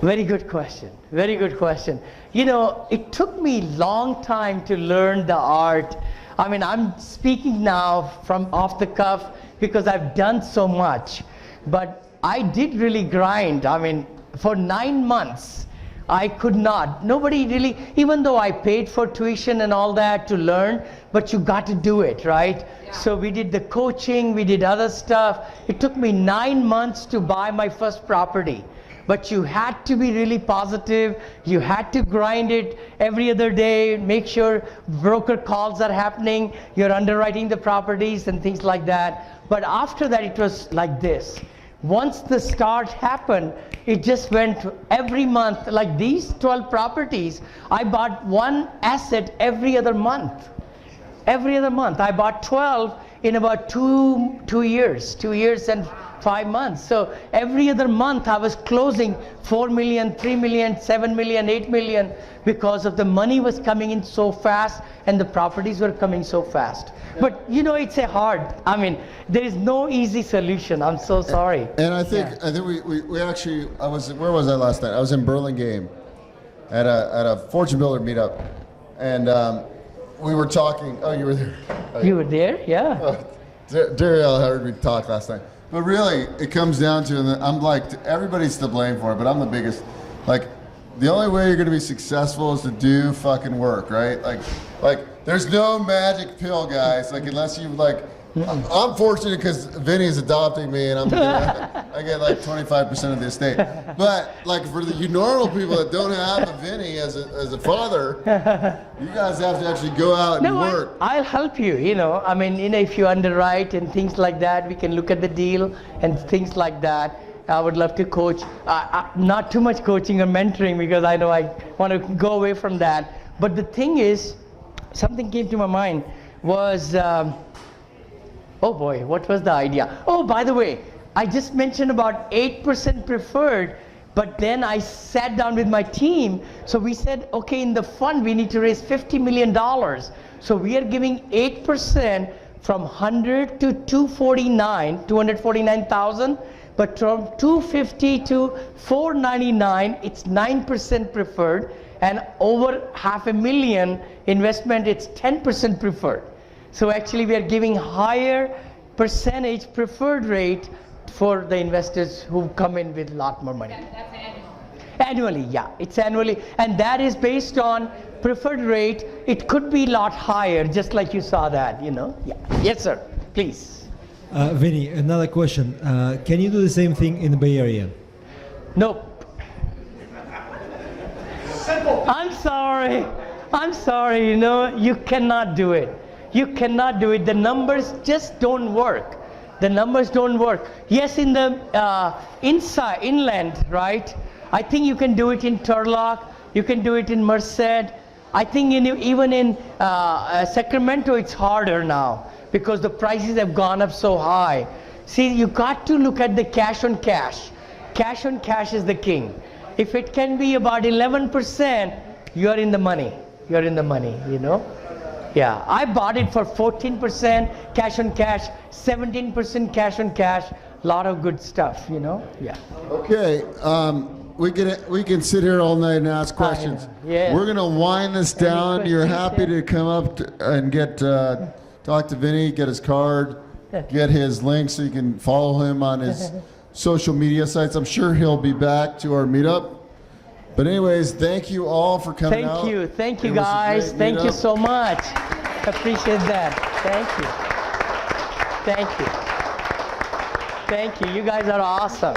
Very good question. Very good question. You know, it took me a long time to learn the art. I mean, I'm speaking now from off the cuff because I've done so much. But I did really grind. I mean, for 9 months, I could not. Nobody really, even though I paid for tuition and all that to learn, but you got to do it, right? Yeah. So we did the coaching, we did other stuff. It took me 9 months to buy my first property. but you had to be really positive. You had to grind it every other day, make sure broker calls are happening, you're underwriting the properties and things like that. But after that, it was like this. Once the start happened, it just went every month. Like these 12 properties, I bought one asset every other month. Every other month. I bought 12 in about two years and 5 months. So every other month I was closing 4 million, 3 million, 7 million, 8 million, because of the money was coming in so fast and the properties were coming so fast. But you know, it's a hard, I mean, there is no easy solution. I'm so sorry. And I think we actually, where was I last night? I was in Burlingame at a Fortune Builder meetup, and we were talking. Oh, you were there. You were there, yeah. Daryl heard me talk last night. But really, it comes down to, and I'm like, everybody's to blame for it, but I'm the biggest. Like, the only way you're going to be successful is to do fucking work, right? Like there's no magic pill, guys. Like, unless you like, I'm fortunate because Vinny is adopting me, and I get like 25% of the estate. But like for you normal people that don't have a Vinny as a father, you guys have to actually go out and work. I'll help you. You know, I mean, you know, if you underwrite and things like that, we can look at the deal and things like that. I would love to coach. Not too much coaching or mentoring, because I know I want to go away from that. But the thing is, something came to my mind was. Oh boy, what was the idea? Oh, by the way, I just mentioned about 8% preferred, but then I sat down with my team. So we said, okay, in the fund, we need to raise $50 million. So we are giving 8% from 100 to 249,000, but from 250 to 499, it's 9% preferred, and over $500,000 investment, it's 10% preferred. So actually we are giving higher percentage preferred rate for the investors who come in with a lot more money. That's annual. Annually, yeah, it's annually, and that is based on preferred rate. It could be a lot higher, just like you saw that, you know. Yeah. Yes, sir, please. Vinny, another question. Can you do the same thing in the Bay Area? Nope. I'm sorry, you know, you cannot do it. You cannot do it. The numbers just don't work. The numbers don't work. Yes, in the inland, right? I think you can do it in Turlock. You can do it in Merced. I think even in Sacramento, it's harder now because the prices have gone up so high. See, you got to look at the cash on cash. Cash on cash is the king. If it can be about 11%, you're in the money. You're in the money, you know. Yeah, I bought it for 14% cash on cash, 17% cash on cash. Lot of good stuff, you know. Yeah. Okay, we can sit here all night and ask questions. Yeah. We're gonna wind this down. You're happy to come up and get talk to Vinny, get his card, get his link so you can follow him on his social media sites. I'm sure he'll be back to our meetup. But anyways, thank you all for coming out. Thank you guys. Thank you so much. Appreciate that. Thank you. You guys are awesome.